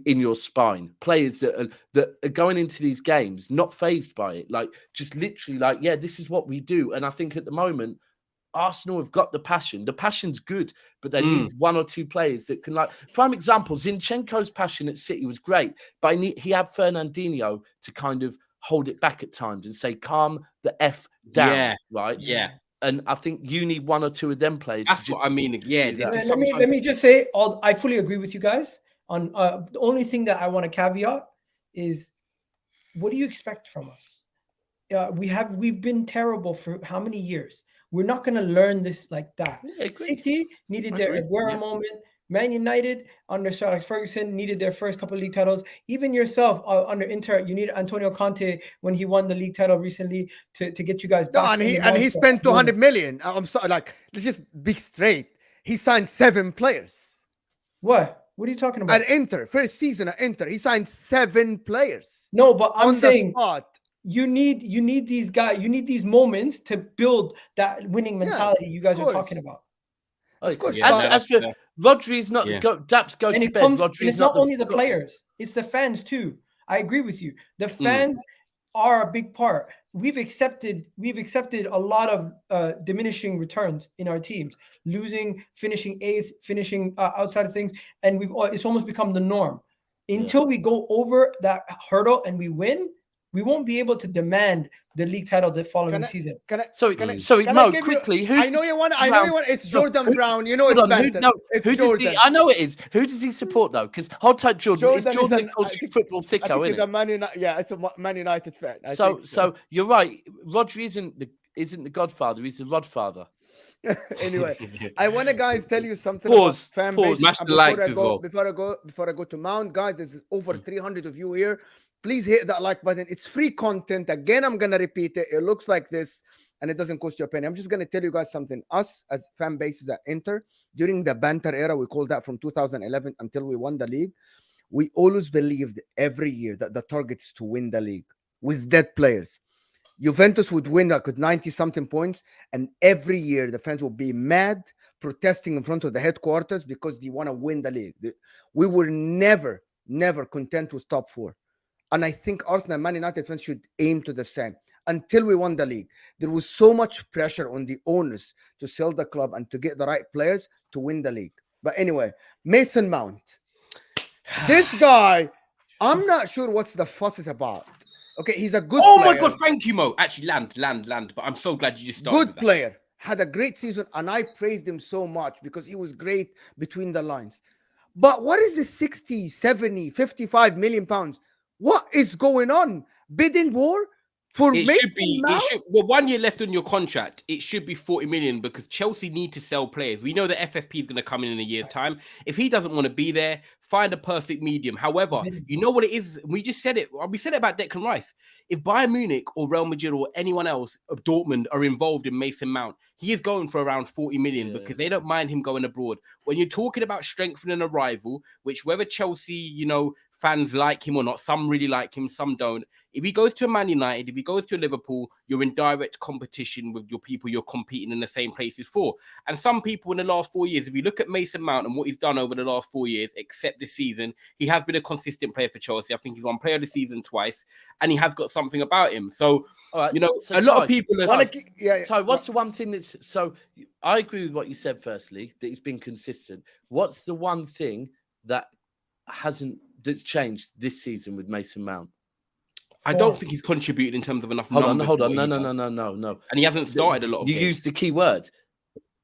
your spine. Players that are going into these games not phased by it, like just literally like, yeah, this is what we do. And I think at the moment, Arsenal have got the passion. The passion's good, but they need one or two players that can, like, prime example, Zinchenko's passion at City was great, but he had Fernandinho to kind of hold it back at times and say, calm the F down, right? Yeah. And I think you need one or two of them players. That's what I mean. Yeah. do that. there's just Let me sometimes- just say, I fully agree with you guys. On the only thing that I want to caveat is, what do you expect from us? We've been terrible for how many years? We're not going to learn this like that. Yeah, agreed. City needed their Agreed. Aguero Yeah. moment. Man United under Sir Alex Ferguson needed their first couple of league titles. Even yourself under Inter, you need Antonio Conte when he won the league title recently to get you guys No, back. and he spent 200 million. I'm sorry, like, let's just be straight. He signed 7 players. What are you talking about? At Inter, first season at Inter, he signed 7 players. No, but I'm on saying the spot. you need these guys, you need these moments to build that winning mentality you guys are talking about. Of course. As for Rodri's not Daps go And to it bed. comes, Rodri's and it's not only the players. players, it's the fans too. I agree with you. The fans are a big part. We've accepted a lot of diminishing returns in our teams, losing, finishing 8th, finishing outside of things, and it's almost become the norm. Until we go over that hurdle and we win, we won't be able to demand the league title the following season. Sorry, Mo, quickly. I know you want. It's Jordan Brown. You know it's better. It's Jordan. I know it is. Who does he support though? Because hold tight, Jordan. It's Jordan that calls you football thicko, I think isn't he's a Man United. Yeah, it's a Man United fan. So you're right. Rodri isn't the Godfather. He's the Rodfather. Anyway, I want to guys tell you something. Pause. Fan base. Smash the likes as well. Before I go to Mount, guys, there's over 300 of you here. Please hit that like button. It's free content. Again, I'm gonna repeat it. It looks like this, and it doesn't cost you a penny. I'm just gonna tell you guys something. Us as fan bases at Inter, during the banter era, we called that from 2011 until we won the league. We always believed every year that the target is to win the league with dead players. Juventus would win like with 90-something points, and every year the fans will be mad, protesting in front of the headquarters because they want to win the league. We were never content with top 4. And I think Arsenal and Man United fans should aim to the same. Until we won the league, there was so much pressure on the owners to sell the club and to get the right players to win the league. But anyway, Mason Mount. This guy, I'm not sure what's the fuss is about. Okay, he's a good player. My God, thank you, Mo. Actually, land. But I'm so glad you just started. Good player. Had a great season, and I praised him so much because he was great between the lines. But what is this 60, 70, 55 million pounds? What is going on? Bidding war? It should be. It should. Well, 1 year left on your contract. It should be 40 million because Chelsea need to sell players. We know the FFP is going to come in a year's time. If he doesn't want to be there, find a perfect medium. However, you know what it is. We just said it. We said it about Declan Rice. If Bayern Munich or Real Madrid or anyone else of Dortmund are involved in Mason Mount, he is going for around 40 million because they don't mind him going abroad. When you're talking about strengthening a rival, which whether Chelsea, fans like him or not. Some really like him, some don't. If he goes to a Man United, if he goes to a Liverpool, you're in direct competition with your people you're competing in the same places for. And some people in the last 4 years, if you look at Mason Mount and what he's done over the last 4 years, except this season, he has been a consistent player for Chelsea. I think he's won Player of the Season twice, and he has got something about him. So, All right, you know, so a lot of people are... So what's the one thing that's... So I agree with what you said, firstly, that he's been consistent. What's the one thing that's changed this season with Mason Mount? I don't think he's contributed in terms of enough numbers. Hold on. No. And he hasn't started a lot of games. You used the key word.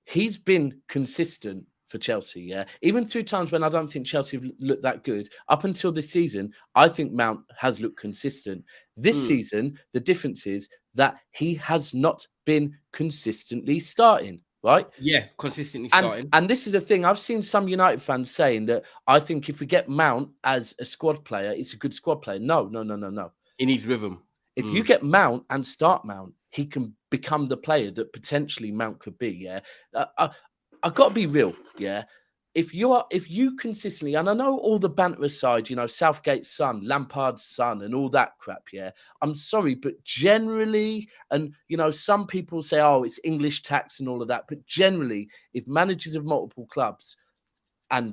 He's been consistent for Chelsea, yeah? Even through times when I don't think Chelsea have looked that good, up until this season, I think Mount has looked consistent. This season, the difference is that he has not been consistently starting, right? Yeah, consistently starting. And this is the thing, I've seen some United fans saying that I think if we get Mount as a squad player, it's a good squad player. No. He needs rhythm. If you get Mount and start Mount, he can become the player that potentially Mount could be. Yeah, I've got to be real. Yeah, if you consistently, and I know all the banter aside, you know, Southgate's son, Lampard's son, and all that crap. Yeah, I'm sorry, but generally, and you know, some people say, oh, it's English tax and all of that, but generally, if managers of multiple clubs are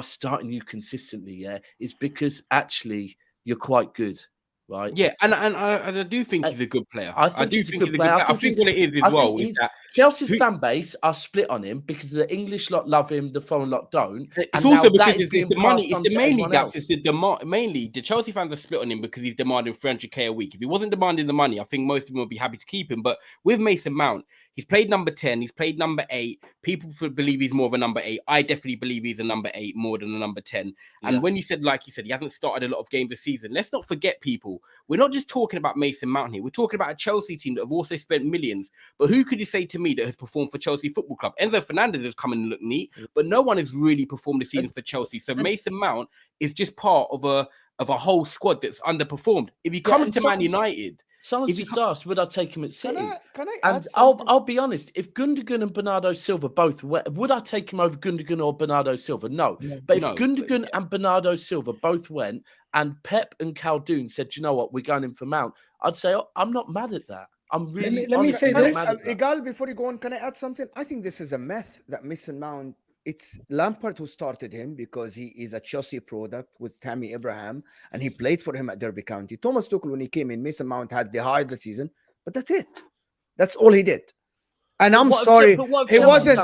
starting you consistently, yeah, it's because actually you're quite good. Right. Yeah, and I do think he's a good player. I think he's a good player. I think what it is as well is that Chelsea's fan base are split on him because the English lot love him, the foreign lot don't. It's also because it's the money. It's the mainly Daps. It's the demand. Mainly, the Chelsea fans are split on him because he's demanding 300k a week. If he wasn't demanding the money, I think most of them would be happy to keep him. But with Mason Mount, he's played number 10. He's played number 8. People believe he's more of a number 8. I definitely believe he's a number 8 more than a number 10. And when you said, like you said, he hasn't started a lot of games this season. Let's not forget, people. We're not just talking about Mason Mount here. We're talking about a Chelsea team that have also spent millions. But who could you say to me that has performed for Chelsea Football Club? Enzo Fernandez has come in and looked neat, but no one has really performed this season for Chelsea. So Mason Mount is just part of a whole squad that's underperformed. If he comes to Man United... Someone's just asked, would I take him at City? Can I and I'll be honest, if Gundogan and Bernardo Silva both went, would I take him over Gundogan or Bernardo Silva? No. But if Gundogan and Bernardo Silva both went and Pep and Khaldoon said, you know what, we're going in for Mount, I'd say, I'm not mad at that. I'm really let me say this. Igal, before you go on, can I add something? I think this is a myth that Mason Mount, it's Lampard who started him because he is a Chelsea product with Tammy Abraham, and he played for him at Derby County. Thomas Tuchel, when he came in, Mason Mount had the high of the season, but that's it. That's all he did. And I'm sorry, he wasn't,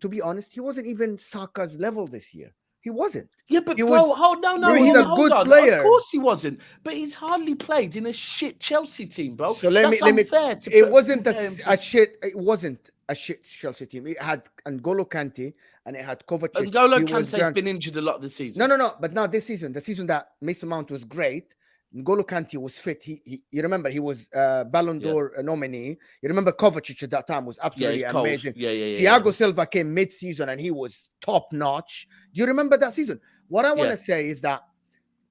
to be honest, he wasn't even Saka's level this year. He wasn't. Yeah, but he was a good player. Of course he wasn't. But he's hardly played in a shit Chelsea team, bro. So let me. It wasn't a shit. It wasn't a shit Chelsea team. It had N'Golo Kante and it had Kovacic. N'Golo Kante's been injured a lot this season. No. But now this season, the season that Mason Mount was great, N'Golo Kante was fit. You remember he was Ballon d'Or nominee. You remember Kovacic at that time was absolutely amazing. Thiago Silva came mid-season and he was top notch. Do you remember that season? What I want to say is that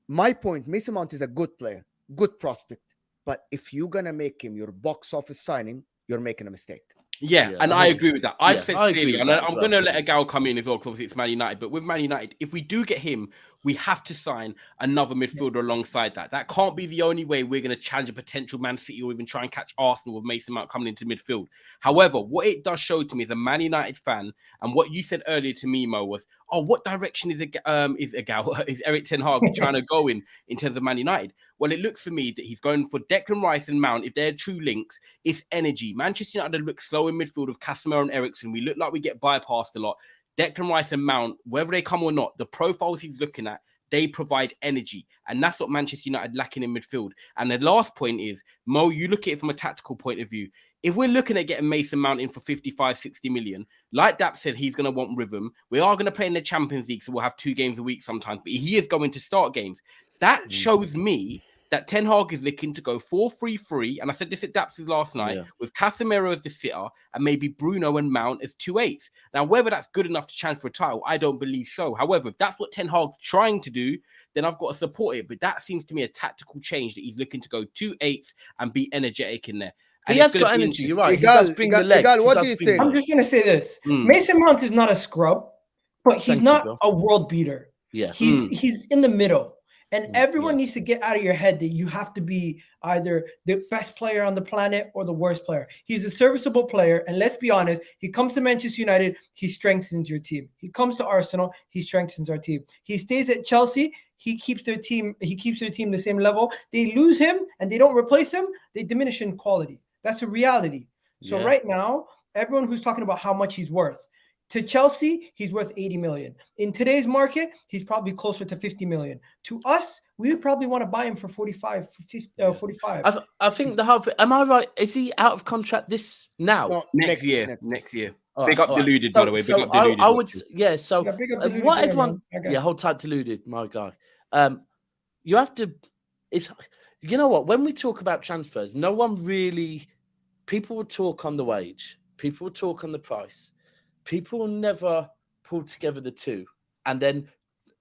my point, Mason Mount is a good player, good prospect. But if you're gonna make him your box office signing, you're making a mistake. Yeah, and I agree with that. I've said clearly, and I'm going to let a gal come in as well, because obviously it's Man United. But with Man United, if we do get him, we have to sign another midfielder alongside that. That can't be the only way we're going to challenge a potential Man City or even try and catch Arsenal with Mason Mount coming into midfield. However, what it does show to me as a Man United fan, and what you said earlier to me, Mo, was, what direction is Eric Ten Haag trying to go in terms of Man United? Well, it looks for me that he's going for Declan Rice and Mount. If they're true links, it's energy. Manchester United look slow in midfield with Casemiro and Eriksen. We look like we get bypassed a lot. Declan Rice and Mount, whether they come or not, the profiles he's looking at, they provide energy. And that's what Manchester United lacking in midfield. And the last point is, Mo, you look at it from a tactical point of view. If we're looking at getting Mason Mount in for 55, 60 million, like Daps said, he's going to want rhythm. We are going to play in the Champions League, so we'll have 2 games a week sometimes. But he is going to start games. That shows me that Ten Hag is looking to go 4-3-3, and I said this at Daps' last night, with Casemiro as the sitter and maybe Bruno and Mount as 2/8. Now, whether that's good enough to challenge for a title, I don't believe so. However, if that's what Ten Hag's trying to do, then I've got to support it. But that seems to me a tactical change that he's looking to go 2/8 and be energetic in there. And he has got energy, you're right. He does bring the leg. What do you think? I'm just going to say this. Mason Mount is not a scrub, but he's not a world beater. Yeah. He's in the middle. And everyone Yeah. needs to get out of your head that you have to be either the best player on the planet or the worst player. He's a serviceable player. And let's be honest, he comes to Manchester United, he strengthens your team. He comes to Arsenal, he strengthens our team. He stays at Chelsea, he keeps their team the same level. They lose him and they don't replace him, they diminish in quality. That's a reality. So right now, everyone who's talking about how much he's worth, to Chelsea, he's worth 80 million. In today's market, he's probably closer to 50 million. To us, we would probably want to buy him for 45, 50, 45. I think the half. Am I right? Is he out of contract this now? No, Next year. All Big right, up all right. Deluded, So- by the way. So Big up Deluded. I would, yeah. So Yeah, big up Deluded what player, everyone, man. Okay. yeah, hold tight, Deluded, my guy. You have to. It's, you know what? When we talk about transfers, no one really. People will talk on the wage. People will talk on the price. People will never pull together the two, and then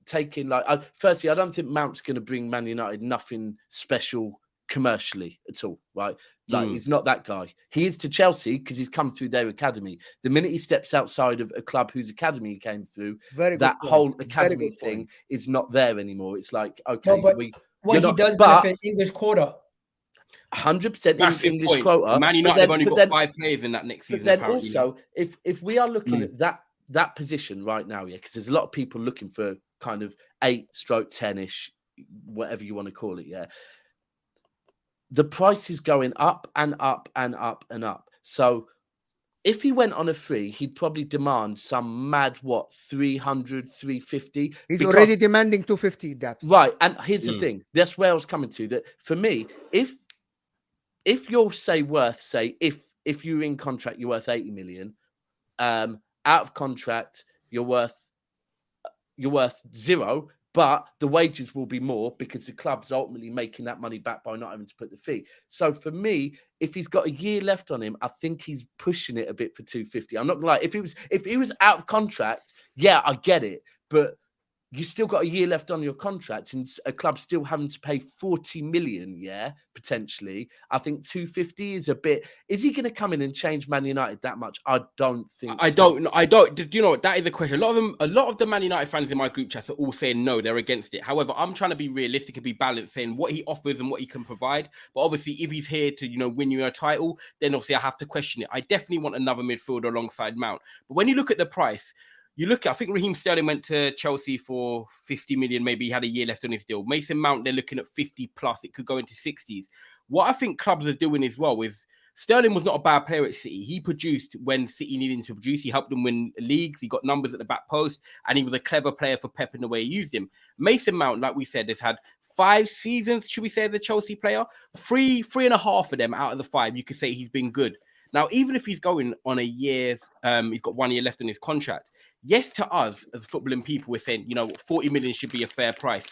taking firstly, I don't think Mount's going to bring Man United nothing special commercially at all, right? Like he's not that guy. He is to Chelsea because he's come through their academy. The minute he steps outside of a club whose academy he came through, that whole academy thing is not there anymore. It's like, okay, No, but what he does benefit English quota. 100% in English point. quota. Man United have only got 5 players in that next season. But then also, if we are looking at that position right now, because there's a lot of people looking for kind of 8/10-ish, whatever you want to call it, the price is going up and up and up and up. So if he went on a free, he'd probably demand some mad 300, 350. He's already demanding 250 Daps. Right, and here's the thing. That's where I was coming to. That for me, if you're if you're in contract, you're worth 80 million. Out of contract, you're worth 0, but the wages will be more because the club's ultimately making that money back by not having to put the fee. So for me, if he's got a year left on him, I think he's pushing it a bit for 250. I'm not gonna lie. If he was out of contract, yeah, I get it, but you still got a year left on your contract and a club still having to pay 40 million, potentially. I think 250 is a bit. Is he going to come in and change Man United that much? I don't think I don't. Do you know what? That is a question. A lot of the Man United fans in my group chats are all saying no, they're against it. However, I'm trying to be realistic and be balanced, saying what he offers and what he can provide. But obviously, if he's here to, win you a title, then obviously I have to question it. I definitely want another midfielder alongside Mount. But when you look at the price, I think Raheem Sterling went to Chelsea for 50 million. Maybe he had a year left on his deal. Mason Mount, they're looking at 50 plus. It could go into 60s. What I think clubs are doing as well is Sterling was not a bad player at City. He produced when City needed him to produce. He helped them win leagues. He got numbers at the back post, and he was a clever player for Pep in the way he used him. Mason Mount, like we said, has had 5 seasons, should we say, as a Chelsea player. 3.5 of them out of the 5, you could say he's been good. Now, even if he's going on a year's, he's got 1 year left on his contract. Yes, to us as footballing people, we're saying, 40 million should be a fair price.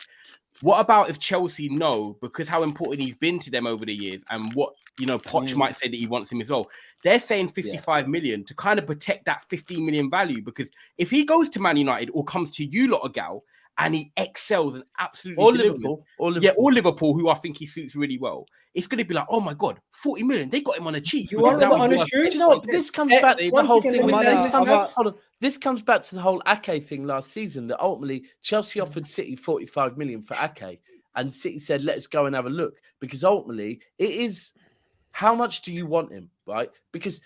What about if Chelsea know, because how important he's been to them over the years and what, Poch might say that he wants him as well. They're saying 55 million to kind of protect that 15 million value, because if he goes to Man United or comes to you lot, Gal, and he excels and absolutely or delivers. Liverpool, who I think he suits really well. It's going to be like, oh my God, 40 million. They got him on a cheap. You want to know the honest truth? Do you know what? This comes back to the whole thing. This comes back to the whole Ake thing last season, that ultimately Chelsea offered City 45 million for Ake, and City said, let's go and have a look, because ultimately it is, how much do you want him, right? Because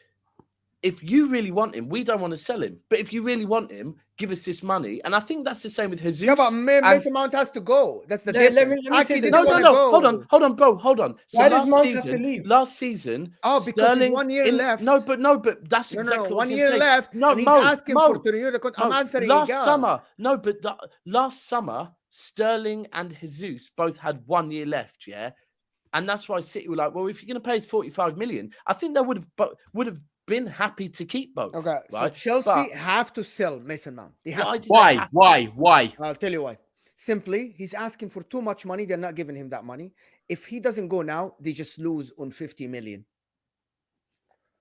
if you really want him, we don't want to sell him. But if you really want him, give us this money. And I think that's the same with Jesus. Yeah, but Mason Mount has to go. That's the difference. Let me say this. No. Hold on, bro. Hold on. So why does Mount have to leave? Last season, because Sterling, he's 1 year left. No, but that's exactly what 1 year left. No, and he's asking for to renew the contract. I'm answering last summer, Sterling and Jesus both had 1 year left, and that's why City were like, well, if you're going to pay us 45 million, I think they would have been happy to keep both. Okay, right? so Chelsea have to sell Mason Mount. They have to. Why? I'll tell you why. Simply, he's asking for too much money. They're not giving him that money. If he doesn't go now, they just lose on 50 million.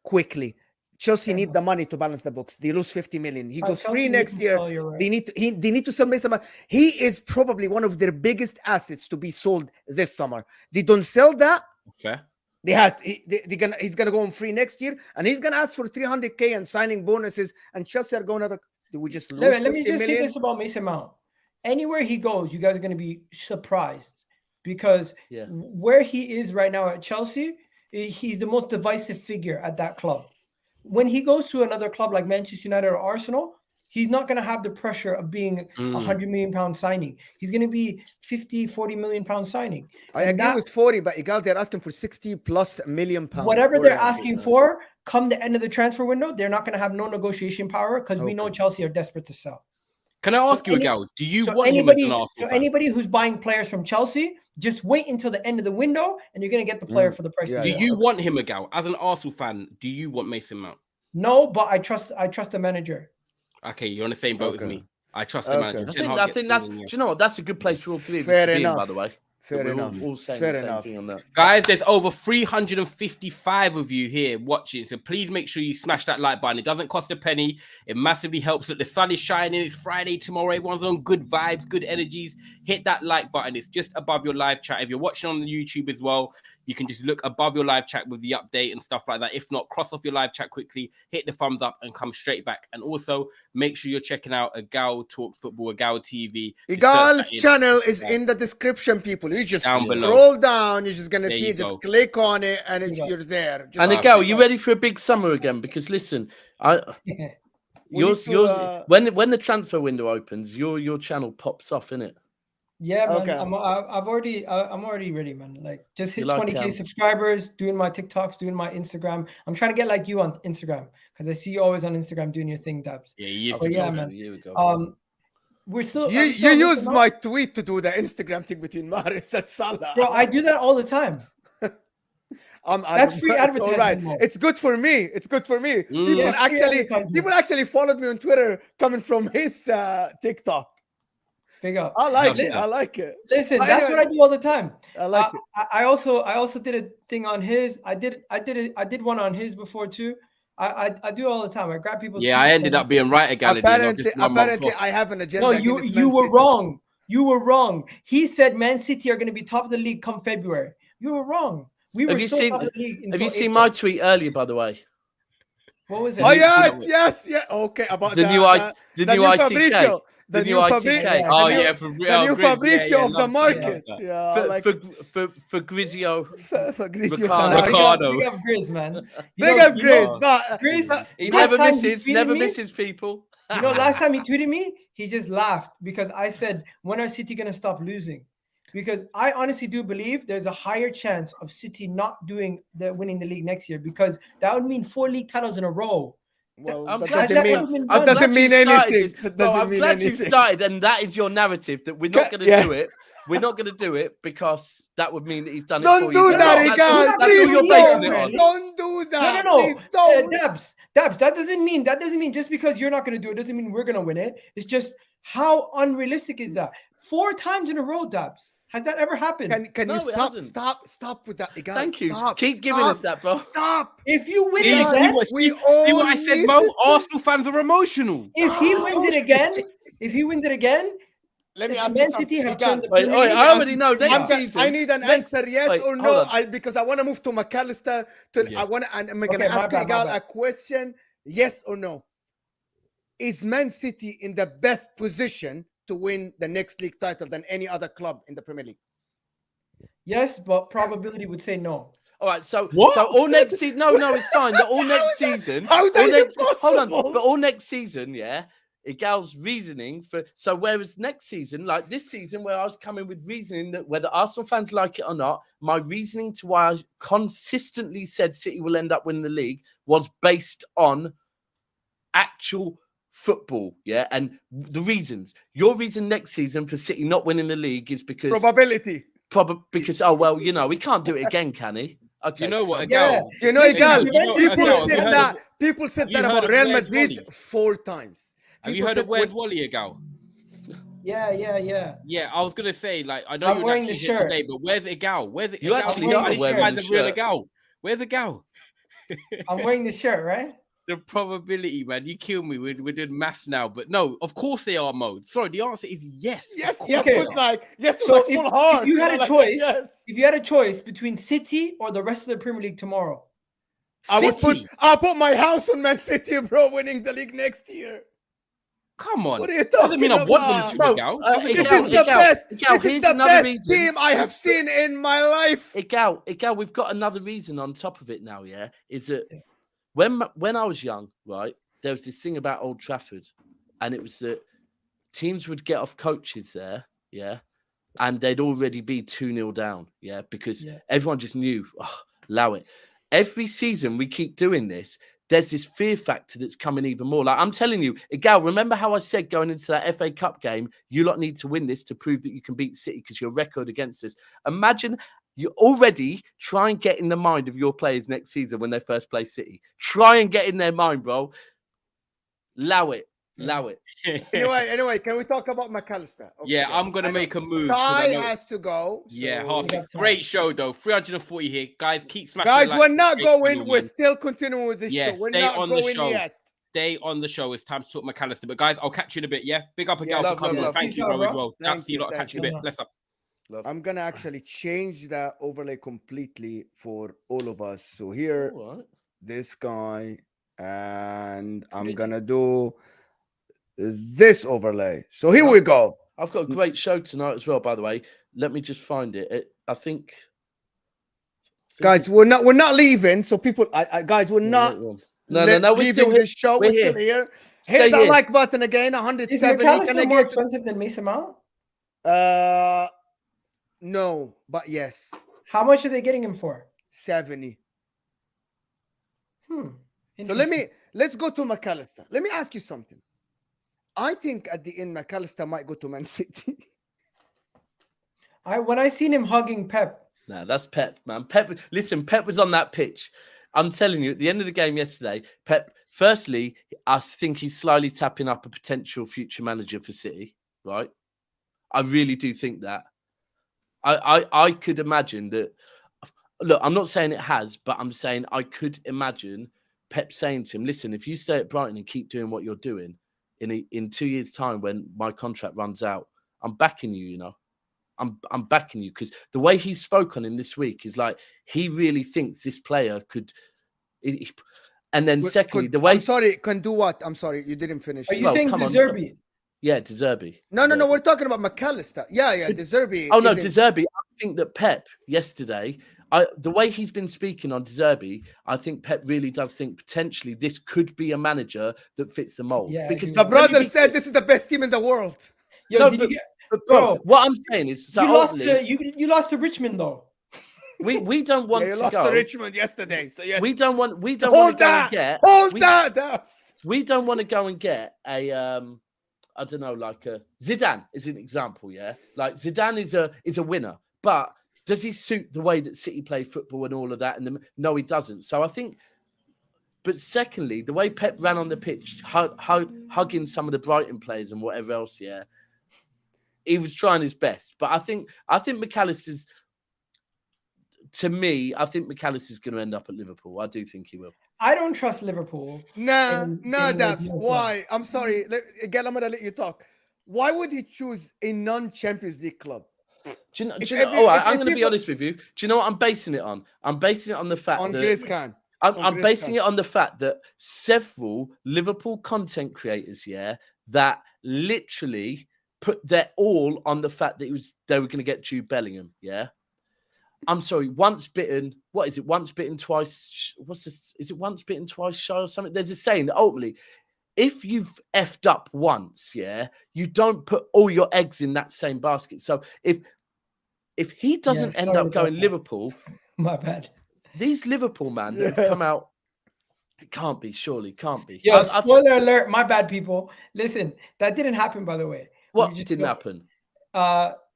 Quickly. Chelsea need the money to balance the books. They lose 50 million. He goes free next year. Right. They need to sell Mason Mount. He is probably one of their biggest assets to be sold this summer. They don't sell that. Okay. He's gonna go on free next year, and he's gonna ask for 300k and signing bonuses. And Chelsea are going to. Do we just lose? Let me just say this about Mason Mount. anywhere he goes, you guys are going to be surprised because Yeah. where he is right now at Chelsea, he's the most divisive figure at that club. When he goes to another club like Manchester United or Arsenal, he's not going to have the pressure of being a £100 million signing. He's going to be 50, 40 million pound signing. I agree with 40, but Igal, they're asking for 60+ million pounds. Whatever they're asking for, come the end of the transfer window, they're not going to have no negotiation power because we know Chelsea are desperate to sell. Can I ask you, Gal? Do you want him as an Arsenal fan? Anybody who's buying players from Chelsea, just wait until the end of the window, and you're going to get the player for the price. Do you want him, Gal? As an Arsenal fan, do you want Mason Mount? No, but I trust the manager. Okay, you're on the same boat with me. I trust the manager. I think that's. Do you know what? That's a good place for all three of us to be in, by the way. Fair enough. All saying the same thing on that. Guys, there's over 355 of you here watching, so please make sure you smash that like button. It doesn't cost a penny. It massively helps that the sun is shining. It's Friday tomorrow. Everyone's on good vibes, good energies. Hit that like button. It's just above your live chat. If you're watching on the YouTube as well, you can just look above your live chat with the update and stuff like that. If not, cross off your live chat quickly, hit the thumbs up and come straight back. And also make sure you're checking out a Gal Talk Football, a Gal TV. Gal's channel is in the description, people. You just scroll down, you're just going to see it. Just click on it and you're there. And Gal, you ready for a big summer again? Because listen, when the transfer window opens, your channel pops off, innit? Yeah, man. Okay. I'm already ready, man. Like, just hit 20K subscribers, doing my TikToks, doing my Instagram. I'm trying to get like you on Instagram because I see you always on Instagram doing your thing, Daps. Yeah, you used to talk man. a year ago. We're still. You use my tweet to do the Instagram thing between Maris and Salah. Bro, I do that all the time. That's free advertising. Right. It's good for me. It's good for me. People actually followed me on Twitter coming from his TikTok. Big up. I like it. Listen, that's what I do all the time. I like it. I also did a thing on his. I did one on his before too. I do all the time. I grab people's. Yeah, I ended up being right again. Apparently, I have an agenda. No, you were wrong. You were wrong. He said Man City are going to be top of the league come February. You were wrong. Have you seen my tweet earlier, by the way? What was it? Oh yes. Okay, about the new ITK. The new ITK. Oh yeah, for real. The new Fabrizio of the market. Yeah, for Grizio. For Grizio Ricardo. Big up Grizz, man. Big up Grizz. Grizz, he never misses people. You know, last time he tweeted me, he just laughed because I said, when are City going to stop losing? Because I honestly do believe there's a higher chance of City not winning the league next year because that would mean 4 league titles in a row. Well, I'm that glad doesn't mean anything. I'm glad you've started, and that is your narrative that we're not going to do it. We're not going to do it because that would mean that he's done it. Don't do that, Igal. That's all you're basing it on. Don't do that. No. Daps. That doesn't mean just because you're not going to do it doesn't mean we're going to win it. It's just how unrealistic is that? 4 times in a row, Daps. Has that ever happened? Can you stop with that, Igal? Thank you. Keep giving us that, bro. Stop. If you win See what I said, Mo? Arsenal fans are emotional. If he wins it again, let me ask Man City have turned I already know next season. I need an answer, yes or no, because I want to move to Mac Alister. I'm going to ask Igal a question, yes or no. Is Man City in the best position to win the next league title than any other club in the Premier League? Yes, but probability would say no. All right, so all next season, no, it's fine. All next season, but all next season, yeah. Igal's reasoning whereas next season, like this season, where I was coming with reasoning that whether Arsenal fans like it or not, my reasoning to why I consistently said City will end up winning the league was based on actual football, yeah, and the reasons. Your reason next season for City not winning the league is because probability. Because we can't do it again, can he? Okay. You know what, Igal? People said that about Real Madrid 4 times. Have you heard of Where's Wally, Igal? Yeah. Yeah, I was gonna say, like, I know I'm you're wearing actually the here shirt today, but where's Igal? Where's it? You actually are wearing the real shirt. Igal. Where's Igal? I'm wearing the shirt, right? The probability, man, you kill me. We're doing maths now, but no, of course they are, Mo. Sorry, the answer is yes. Yes, okay. So if you had a choice, if you had a choice between City or the rest of the Premier League tomorrow, I'll put my house on Man City, bro, winning the league next year. Come on. What are you Doesn't talking mean I want them about? to, Bro, Gal. Igal, This is the best. Igal, This is here's the another best reason. team I have seen in my life. Igal, we've got another reason on top of it now, yeah? Is that Yeah. when I was young, right, there was this thing about Old Trafford, and it was that teams would get off coaches there, yeah, and they'd already be 2-0 down, yeah, because Yeah. everyone just knew, allow it. Every season we keep doing this, there's this fear factor that's coming even more. Like I'm telling you, Igal, remember how I said going into that FA Cup game, you lot need to win this to prove that you can beat City because your record against us. Imagine you already try and get in the mind of your players next season when they first play City. Try and get in their mind, bro. Allow it. Allow it. Anyway, can we talk about Mac Alister? Okay, Yeah, guys. I'm gonna make a move. 'cause Ty I know- has to go. Yeah, so- half We it. got time. Great show though. 340 here, guys. Keep smashing. Guys, the we're like, not stay going. tuned, We're man. still continuing with this Yeah, show. We're stay not on the going show. yet. Stay on the show. It's time to talk Mac Alister. But guys, I'll catch you in a bit. Yeah, big up a Yeah, gal love, for coming. love. Thank Peace you, out, bro, as bro. well. Thank Daps, you you, lot. Catch you in a thank bit. you. Bless up. Love. I'm gonna actually change the overlay completely for all of us. So here, All right. this guy, and I'm gonna do this overlay. So here we go. I've got a great show tonight as well, by the way. Let me just find it. I think Guys, we're not leaving. So people, guys, we're not No, we're leaving still here. this show. We're still here. Stay Hit that here. like button again. Is 170. McAllister Can I more get expensive than Mason Mount? no, but yes, How much are they getting him for? 70. So Interesting. let's go to Mac Alister. Let me ask you something. I think at the end, Mac Alister might go to Man City. When I seen him hugging Pep, Nah, that's Pep, man. Pep, listen, Pep was on that pitch. I'm telling you, at the end of the game yesterday, Pep, firstly, I think he's slightly tapping up a potential future manager for City, right? I really do think that. I could imagine that. Look, I'm not saying it has, but I'm saying I could imagine Pep saying to him, listen, if you stay at Brighton and keep doing what you're doing, in 2 years' time when my contract runs out, I'm backing you, you know. I'm backing you because the way he spoke on him this week is like he really thinks this player could. And then secondly, the way I'm sorry, can do what? I'm sorry, you didn't finish. are you Well, saying come on. De Zerbi? yeah, De Zerbi. No, De Zerbi. we're talking about Mac Alister. Yeah, De Zerbi. Oh no, De isn't- Zerbi. I think that Pep yesterday, the way he's been speaking on De Zerbi, I think Pep really does think potentially this could be a manager that fits the mold. Yeah, I because agree. The brother said this is the best team in the world. Yo, No, did but- you get? But bro, Bro, what I'm saying is, so You lost ultimately, you lost to Richmond though. we don't want Yeah, you to lost go. to Richmond yesterday. So yes. We don't want to hold go that. and get. Hold we, that. Daps. We don't want to go and get a I don't know, like a Zidane is an example, yeah. Like Zidane is a winner, but does he suit the way that City play football and all of that? And no, he doesn't. So I think. But secondly, the way Pep ran on the pitch, hugging some of the Brighton players and whatever else, yeah, he was trying his best. But I think Mac Alister's. To me, I think Mac Alister's going to end up at Liverpool. I do think he will. I don't trust Liverpool. Nah, in Daps. no Why? I'm sorry. Again, I'm gonna let you talk. Why would he choose a non-Champions League club? Do you know? If All right, if I'm going to be people- honest with you. Do you know what I'm basing it on? I'm basing it on the fact On that this can. I'm basing it on the fact that several Liverpool content creators, yeah, that literally put their all on the fact that they were going to get Jude Bellingham, yeah. I'm sorry, once bitten, what is it? Once bitten, twice. What's this? Is it once bitten, twice shy or something? There's a saying that ultimately, if you've effed up once, yeah, you don't put all your eggs in that same basket. So if he doesn't end sorry up about going that. Liverpool, My bad. these Liverpool man that have come out, it can't be, surely can't be. Yo, I spoiler alert. My bad, people. Listen, that didn't happen, by the way. what We just didn't go- happen?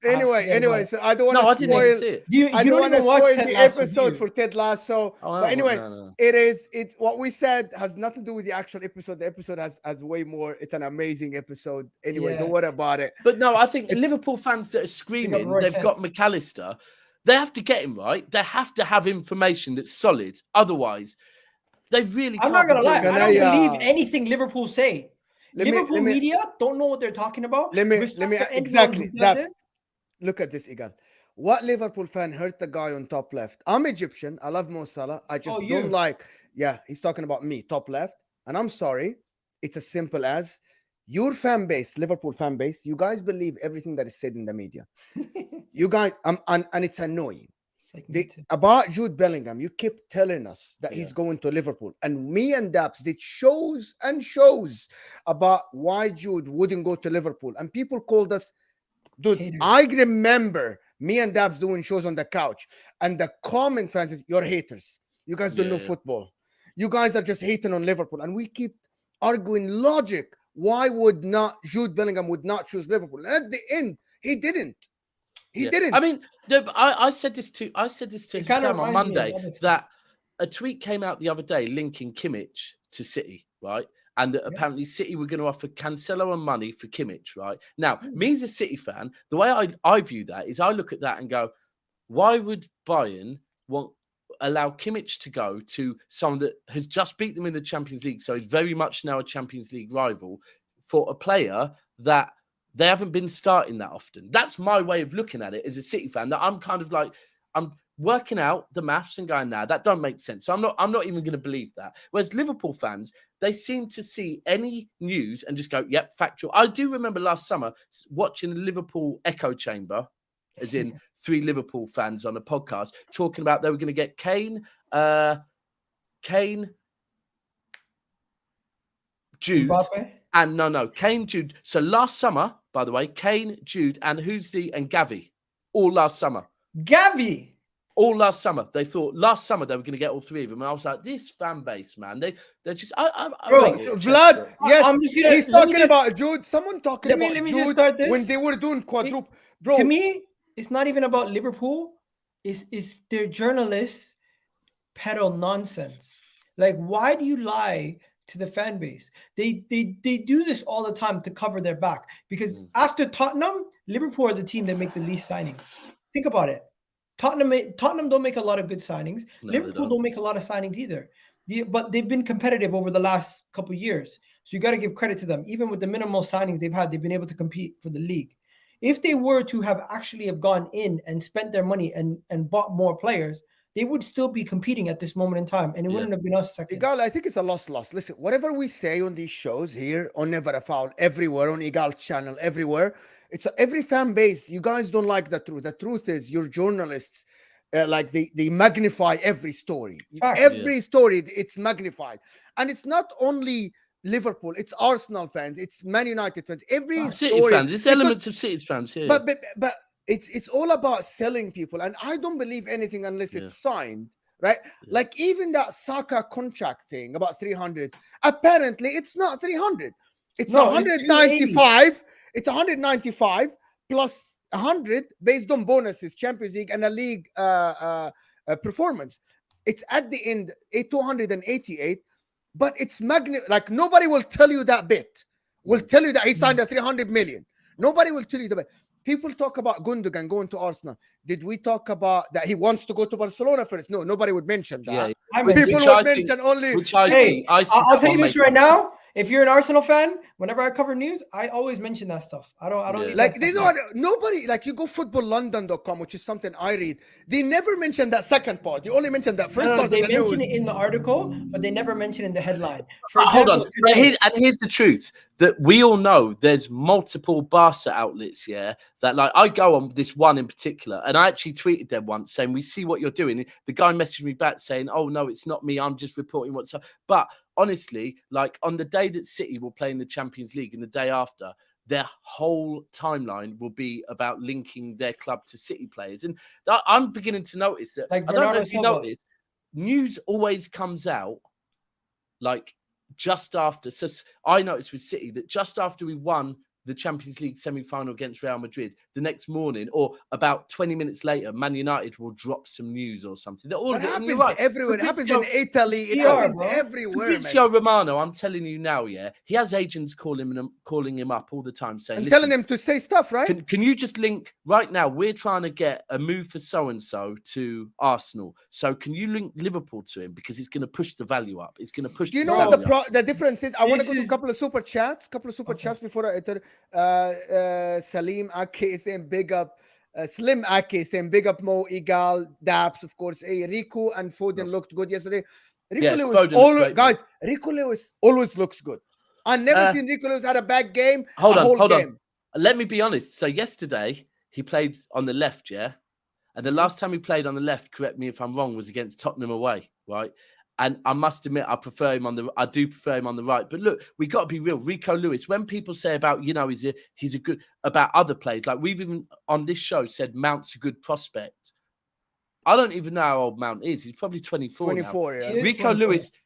Anyway, so I don't want No, I to didn't even spoil. see it. You I don't don't want to even watch spoil Ted the Lasso, episode do you? for Ted Lasso. Oh, But anyway, no. it's what we said has nothing to do with the actual episode. The episode has way more. It's an amazing episode. Anyway, Yeah. don't worry about it. But no, I think Liverpool fans that are screaming Roy they've Kent. got Mac Alister, they have to get him right. They have to have information that's solid. Otherwise, they really I'm can't not gonna be lie. doing Can I it. don't I, believe anything Liverpool say. Let me- Liverpool let me- media don't know what they're talking about. Let me Respect for anyone exactly. who does That's it. look at this, Igal. What Liverpool fan hurt the guy on top left? I'm Egyptian. I love Mo Salah. I just you. don't like. Yeah, he's talking about me, top left. And I'm sorry. It's as simple as your fan base, Liverpool fan base, you guys believe everything that is said in the media. You guys, and it's annoying. It's like About Jude Bellingham, you keep telling us that he's going to Liverpool, and me and Daps did shows and shows about why Jude wouldn't go to Liverpool, and people called us, dude. Haters. I remember me and Daps doing shows on the couch, and the comment fans is, "You're haters. You guys don't know football. You guys are just hating on Liverpool," and we keep arguing logic. Why would not Jude Bellingham would not choose Liverpool? And at the end, he didn't. He didn't. I mean, no, but I said this to Sam on Monday that a tweet came out the other day linking Kimmich to City, right? And that apparently City were going to offer Cancelo and money for Kimmich, right? Now, me as a City fan, the way I view that is I look at that and go, why would Bayern allow Kimmich to go to someone that has just beat them in the Champions League, so is very much now a Champions League rival, for a player that they haven't been starting that often? That's my way of looking at it as a City fan, that I'm kind of like, I'm working out the maths and going, nah, that don't make sense. So I'm not even going to believe that. Whereas Liverpool fans, they seem to see any news and just go, yep, factual. I do remember last summer watching the Liverpool echo chamber, as in 3 Liverpool fans on a podcast, talking about they were going to get Kane, Jude, Mbappe? and Kane, Jude. So last summer, by the way, Kane, Jude, and Gavi, all last summer. Gavi. All last summer. They thought last summer they were going to get all 3 of them. And I was like, this fan base, man, they're just. Bro, Vlad, yes, he's talking about Jude. Someone talking about let me Jude just start this. when they were doing quadruple. Bro, To me, it's not even about Liverpool. It's their journalists peddle nonsense. Like, why do you lie to the fan base? They do this all the time to cover their back, because after Tottenham, Liverpool are the team that make the least signings. Think about it. Tottenham don't make a lot of good signings. No, Liverpool don't make a lot of signings either. But they've been competitive over the last couple of years. So you got to give credit to them. Even with the minimal signings they've had, they've been able to compete for the league. If they were to have gone in and spent their money and bought more players, they would still be competing at this moment in time, and it wouldn't have been us second. Igal, I think it's a loss. Listen, whatever we say on these shows here, on Never a Foul, everywhere, on Igal's channel, everywhere, it's every fan base. You guys don't like the truth. The truth is, your journalists, like they magnify every story. Every story, it's magnified, and it's not only Liverpool, it's Arsenal fans, it's Man United fans. Every City story, fans, it's elements of City fans here. But it's all about selling people, and I don't believe anything unless it's signed, right? Like even that Saka contract thing about 300. Apparently, it's not 300. It's 195. It's 195 plus 100 based on bonuses, Champions League, and a league performance. It's at the end 288, but it's like nobody will tell you that bit. Will tell you that he signed a 300 million. Nobody will tell you the bit. People talk about Gundogan going to Arsenal. Did we talk about that he wants to go to Barcelona first? No, nobody would mention that. People would mention only. I'll tell you this right now. If you're an Arsenal fan, whenever I cover news, I always mention that stuff. I don't need like nobody, like you go footballlondon.com, which is something I read. They never mention that second part. They only mention that first part. They mention it in the article, but they never mention it in the headline. Hold on. Here's the truth. That we all know there's multiple Barca outlets, that like I go on this one in particular, and I actually tweeted them once saying, we see what you're doing. The guy messaged me back saying, oh no, it's not me, I'm just reporting what's up. But honestly, like on the day that City will play in the Champions League and the day after, their whole timeline will be about linking their club to City players. And I'm beginning to notice that, like I don't know if you noticed, news always comes out like just after. So I noticed with City that just after we won the Champions League semi-final against Real Madrid, the next morning or about 20 minutes later, Man United will drop some news or something. That happens everywhere. It happens in Italy. It happens everywhere. Fabrizio Romano, I'm telling you now, he has agents calling him up all the time saying, and telling him to say stuff, right? Can you just link right now? We're trying to get a move for so-and-so to Arsenal. So can you link Liverpool to him? Because it's going to push the value up. It's going to push. Do you know what the difference is? I want to go to a couple of super chats before I enter. Salim Ake is saying big up. Slim Ake is saying big up Mo, Igal, Daps, of course. Riku and Foden looked good yesterday. Riku Lewis always looks good. I never seen Rico Lewis had a bad game. Hold whole on. game. Let me be honest. So yesterday he played on the left, yeah? And the last time he played on the left, correct me if I'm wrong, was against Tottenham away, right? And I must admit, I do prefer him on the right. But look, we got to be real. Rico Lewis, when people say about, he's a good, about other players, like we've even on this show said Mount's a good prospect. I don't even know how old Mount is. He's probably 24 24, now. yeah.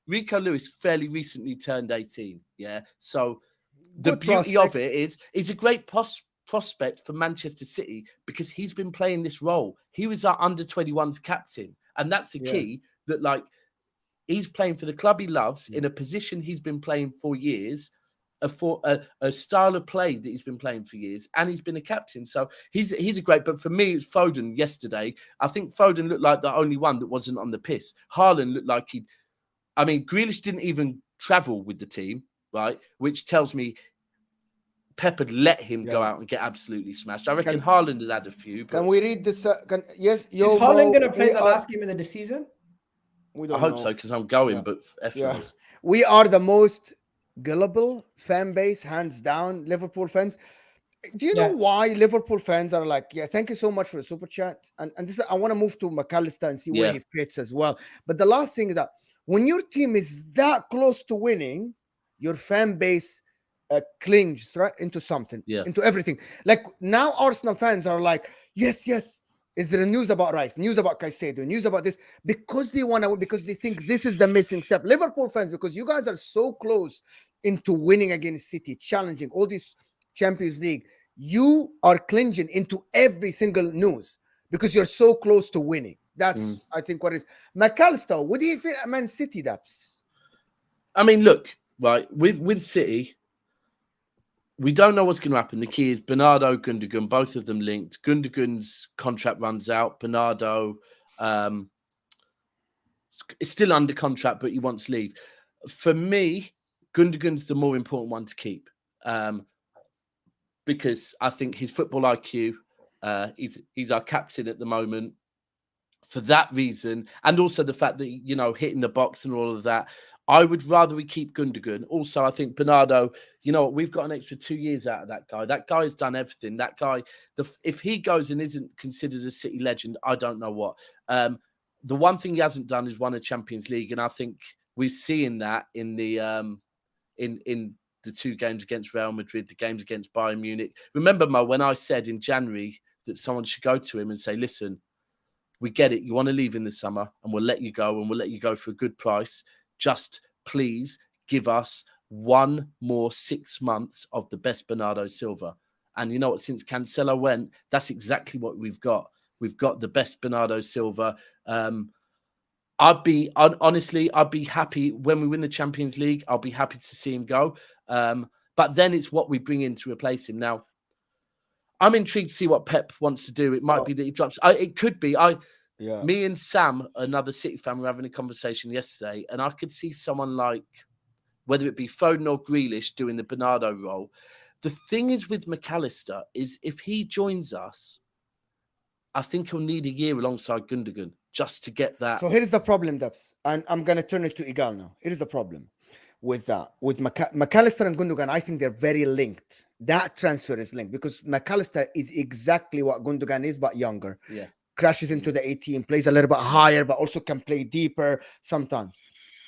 Rico Lewis fairly recently turned 18, yeah? So the Good beauty prospect. of it is he's a great prospect for Manchester City because he's been playing this role. He was our under-21s captain. And that's the key that, like, he's playing for the club he loves in a position he's been playing for years, a style of play that he's been playing for years, and he's been a captain. So he's a great. But for me, it's Foden yesterday. I think Foden looked like the only one that wasn't on the piss. Haaland looked like Grealish didn't even travel with the team, right? Which tells me Pep had let him go out and get absolutely smashed. I reckon Haaland had a few. But Can we read this? Yes, Is Haaland going to play the last game of the season? I hope so because I'm going, but we are the most gullible fan base, hands down, Liverpool fans. Do you know why Liverpool fans are like, thank you so much for the super chat? And this, I want to move to Mac Alister and see where he fits as well. But the last thing is that when your team is that close to winning, your fan base clings right into something, into everything. Like now, Arsenal fans are like, yes. Is there news about Rice, news about Caicedo, news about this? Because they want to, because they think this is the missing step. Liverpool fans, because you guys are so close into winning against City, challenging all this Champions League, you are clinging into every single news because you're so close to winning. That's, I think, what it is. Mac Alister, what do you feel at Man City, Daps? I mean, look, right, with City, we don't know what's going to happen. The key is Bernardo, Gundogan, both of them linked. Gundogan's contract runs out. Bernardo is still under contract, but he wants to leave. For me, Gundogan's the more important one to keep because I think his football IQ, he's our captain at the moment. For that reason, and also the fact that, hitting the box and all of that, I would rather we keep Gundogan. Also, I think Bernardo, we've got an extra 2 years out of that guy. That guy has done everything. That guy, if he goes and isn't considered a City legend, I don't know what. The one thing he hasn't done is won a Champions League, and I think we're seeing that in the in the 2 games against Real Madrid, the games against Bayern Munich. Remember, Mo, when I said in January that someone should go to him and say, listen, we get it. You want to leave in the summer and we'll let you go and we'll let you go for a good price. Just please give us 1 more 6 months of the best Bernardo Silva. And you know what? Since Cancelo went, that's exactly what we've got. We've got the best Bernardo Silva. I'd be happy when we win the Champions League. I'll be happy to see him go. But then it's what we bring in to replace him. Now, I'm intrigued to see what Pep wants to do. It might be that he drops. It could be. Me and Sam, another City fan, were having a conversation yesterday, and I could see someone like, whether it be Foden or Grealish, doing the Bernardo role. The thing is with Mac Alister is if he joins us, I think he'll need a year alongside Gundogan just to get that. So here's the problem, Daps, and I'm going to turn it to Igal now. Here's the problem with that. With Mac Alister and Gundogan, I think they're very linked. That transfer is linked because Mac Alister is exactly what Gundogan is, but younger. Yeah. Crashes into the 18, plays a little bit higher, but also can play deeper sometimes.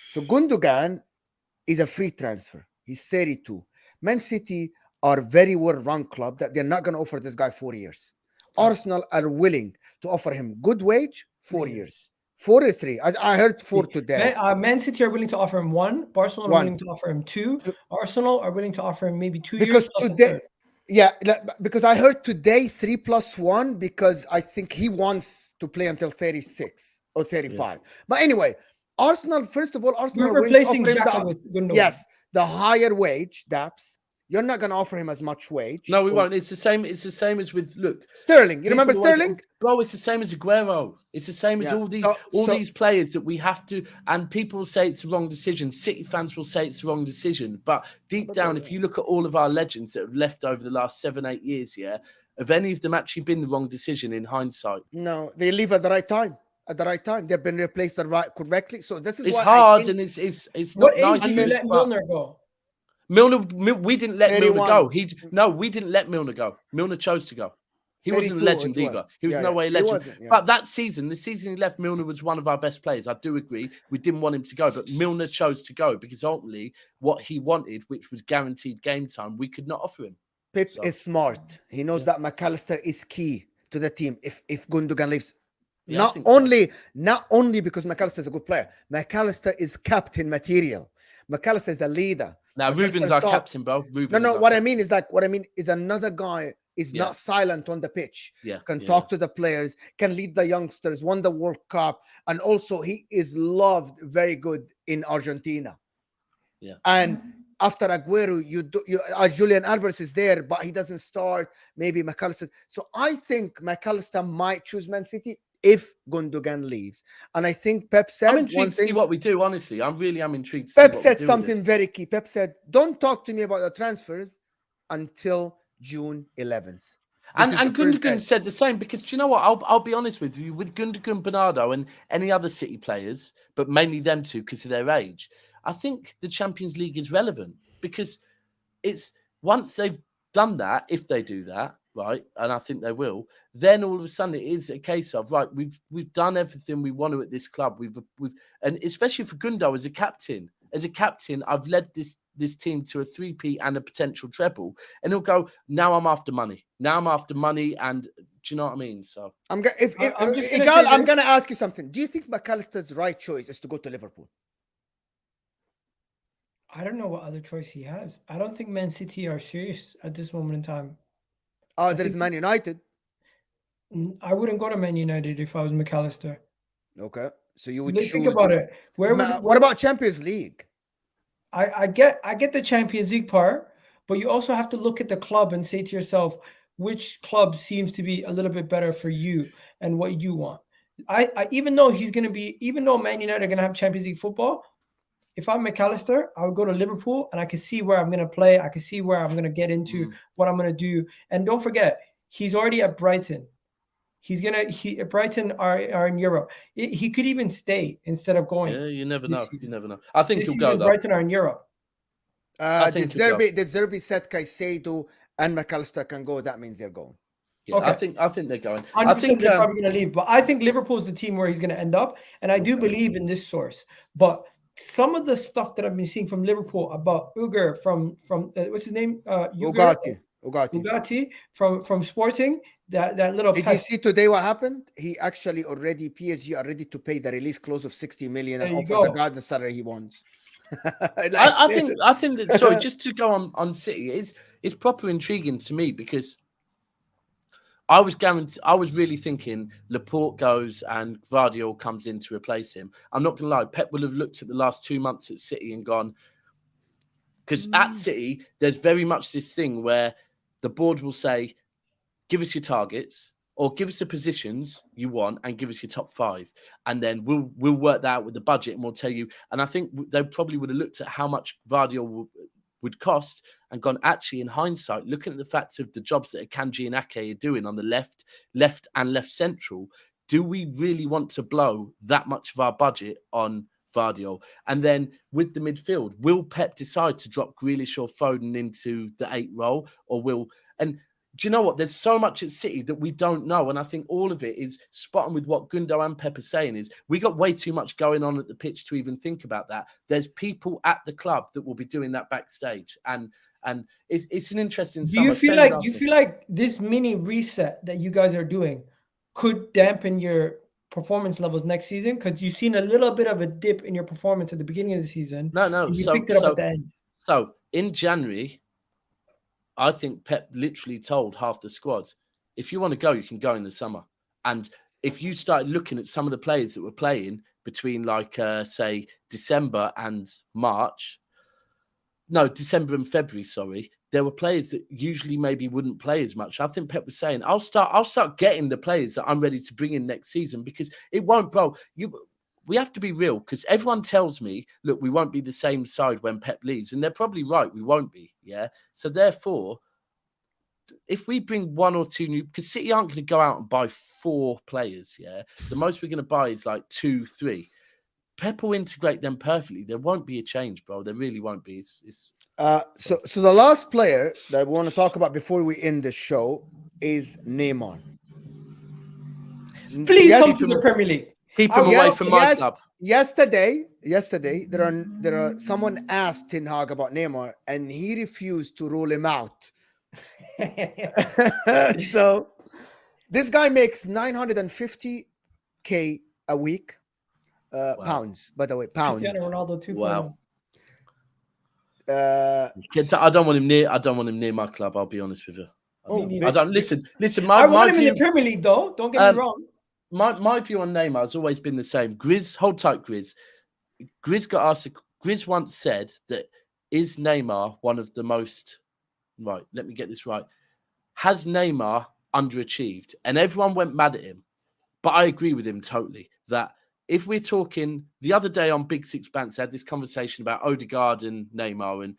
So Gundogan is a free transfer. He's 32. Man City are a very well-run club that they're not going to offer this guy 4 years. Arsenal are willing to offer him good wage, 4 years. 4 or 3. I heard 4 today. Man City are willing to offer him 1. Barcelona are willing to offer him 2. Arsenal are willing to offer him maybe 2 years. Because today, because I heard today 3+1 because I think he wants to play until 36 or 35. Yeah. But anyway, Arsenal, first of all, You're replacing Xhaka with Gundogan. Yes, the higher wage, Daps. You're not going to offer him as much wage. No, we won't. It's the same as with Sterling. You remember Sterling? Bro, it's the same as Aguero. It's the same as all these players that we have to. And people say it's the wrong decision. City fans will say it's the wrong decision. But deep down, if you look at all of our legends that have left over the last 7-8 years, have any of them actually been the wrong decision in hindsight? No, they leave at the right time. At the right time, they've been replaced correctly. So this is it's hard and it's not nice. Age did you let Milner go? We didn't let Milner 31. go. We didn't let Milner go. Milner chose to go. He wasn't a 32 legend as well. either. He was Yeah, no yeah. way a He legend. wasn't, yeah. But that season, the season he left, Milner was one of our best players. I do agree. We didn't want him to go, but Milner chose to go because ultimately what he wanted, which was guaranteed game time, we could not offer him. Pep So, is smart. He knows that Mac Alister is key to the team if Gundogan leaves. Yeah, I not think so. only because Mac Alister is a good player. Mac Alister is captain material. Mac Alister is a leader. Now, Mac Ruben's Alister our thought- captain, bro. Ruben No, is our what I captain. mean is another guy is Yeah. not silent on the pitch. Yeah, Can yeah, talk to the players, can lead the youngsters, won the World Cup, and also he is loved very good in Argentina. Yeah. And after Aguero, Julian Alvarez is there, but he doesn't start. Maybe Mac Alister. So I think Mac Alister might choose Man City if Gundogan leaves. And I think Pep said I'm one intrigued to see thing. what we do, honestly. I really am intrigued to see Pep what said we do with something this. very key. Pep said, "Don't talk to me about the transfers until June 11th." And Gundogan said the same because do you know what? I'll be honest with you. With Gundogan, Bernardo, and any other City players, but mainly them two because of their age, I think the Champions League is relevant because it's once they've done that, if they do that, right, and I think they will, then all of a sudden it is a case of right, we've done everything we want to at this club. We've and especially for Gundo as a captain. As a captain, I've led this team to a 3-peat and a potential treble, and he'll go. Now I'm after money. And do you know what I mean? So I'm gonna ask you something. Do you think Mac Alister's right choice is to go to Liverpool? I don't know what other choice he has. I don't think Man City are serious at this moment in time. Oh, there's Man United. I wouldn't go to Man United if I was Mac Alister. Okay, so you would think about it. What about Champions League? I get the Champions League part, but you also have to look at the club and say to yourself, which club seems to be a little bit better for you and what you want. Even though Man United are gonna have Champions League football, if I'm Mac Alister, I would go to Liverpool and I can see where I'm going to play. I can see where I'm going to get into, what I'm going to do. And don't forget, he's already at Brighton. Brighton are in Europe. He could even stay instead of going. Yeah, you never know. Season. You never know. I think he'll go though. Brighton are in Europe. Did Zerbi said Caicedo and Mac Alister can go? That means they're going. Yeah, okay. I think they're going. 100% I think they're probably going to leave. But I think Liverpool's the team where he's going to end up. And I do believe in this source. But some of the stuff that I've been seeing from Liverpool about Uger from what's his name? Ugati from Sporting. That little. Did you see today what happened? He actually PSG are ready to pay the release clause of 60 million and offer the guy the salary he wants. I think that. Sorry, just to go on City, it's proper intriguing to me because I was really thinking Laporte goes and Gvardiol comes in to replace him. I'm not going to lie. Pep will have looked at the last 2 months at City and gone, because at City, there's very much this thing where the board will say, give us your targets or give us the positions you want and give us your top 5. And then we'll work that out with the budget and we'll tell you. And I think they probably would have looked at how much Gvardiol would cost and gone, actually, in hindsight, looking at the fact of the jobs that Akanji and Ake are doing on the left and left central, do we really want to blow that much of our budget on Gvardiol? And then with the midfield, will Pep decide to drop Grealish or Foden into the 8 role, or will... And do you know what? There's so much at City that we don't know. And I think all of it is spot on with what Gundo and Pep are saying is we got way too much going on at the pitch to even think about that. There's people at the club that will be doing that backstage. And it's an interesting summer. Do you feel like this mini reset that you guys are doing could dampen your performance levels next season? Because you've seen a little bit of a dip in your performance at the beginning of the season. No. And you picked it up at the end. So in January, I think Pep literally told half the squad, if you want to go, you can go in the summer. And if you started looking at some of the players that were playing between say December and February, sorry, there were players that usually maybe wouldn't play as much. I think Pep was saying, I'll start getting the players that I'm ready to bring in next season, because it won't, bro. We have to be real, because everyone tells me, look, we won't be the same side when Pep leaves. And they're probably right. We won't be. Yeah. So therefore, if we bring 1 or 2 new, because City aren't going to go out and buy 4 players. Yeah. The most we're going to buy is like 2, 3. Pep will integrate them perfectly. There won't be a change, bro. There really won't be. So the last player that we want to talk about before we end the show is Neymar. Please Yes, come to the Premier League. Keep him away from my club. Yesterday, there are someone asked Ten Haag about Neymar, and he refused to rule him out. So this guy makes 950K a week, pounds. By the way, pounds. Cristiano Ronaldo 2.0. Wow. Uh, I don't want him near my club. I'll be honest with you. I don't listen. I want him in the Premier League, though. Don't get me wrong. My view on Neymar has always been the same. Grizz, hold tight, Grizz. Grizz got asked. Grizz once said that is Neymar one of the most right? Let me get this right. Has Neymar underachieved? And everyone went mad at him, but I agree with him totally that. If we're talking the other day on Big Six Banks, I had this conversation about Odegaard and Neymar and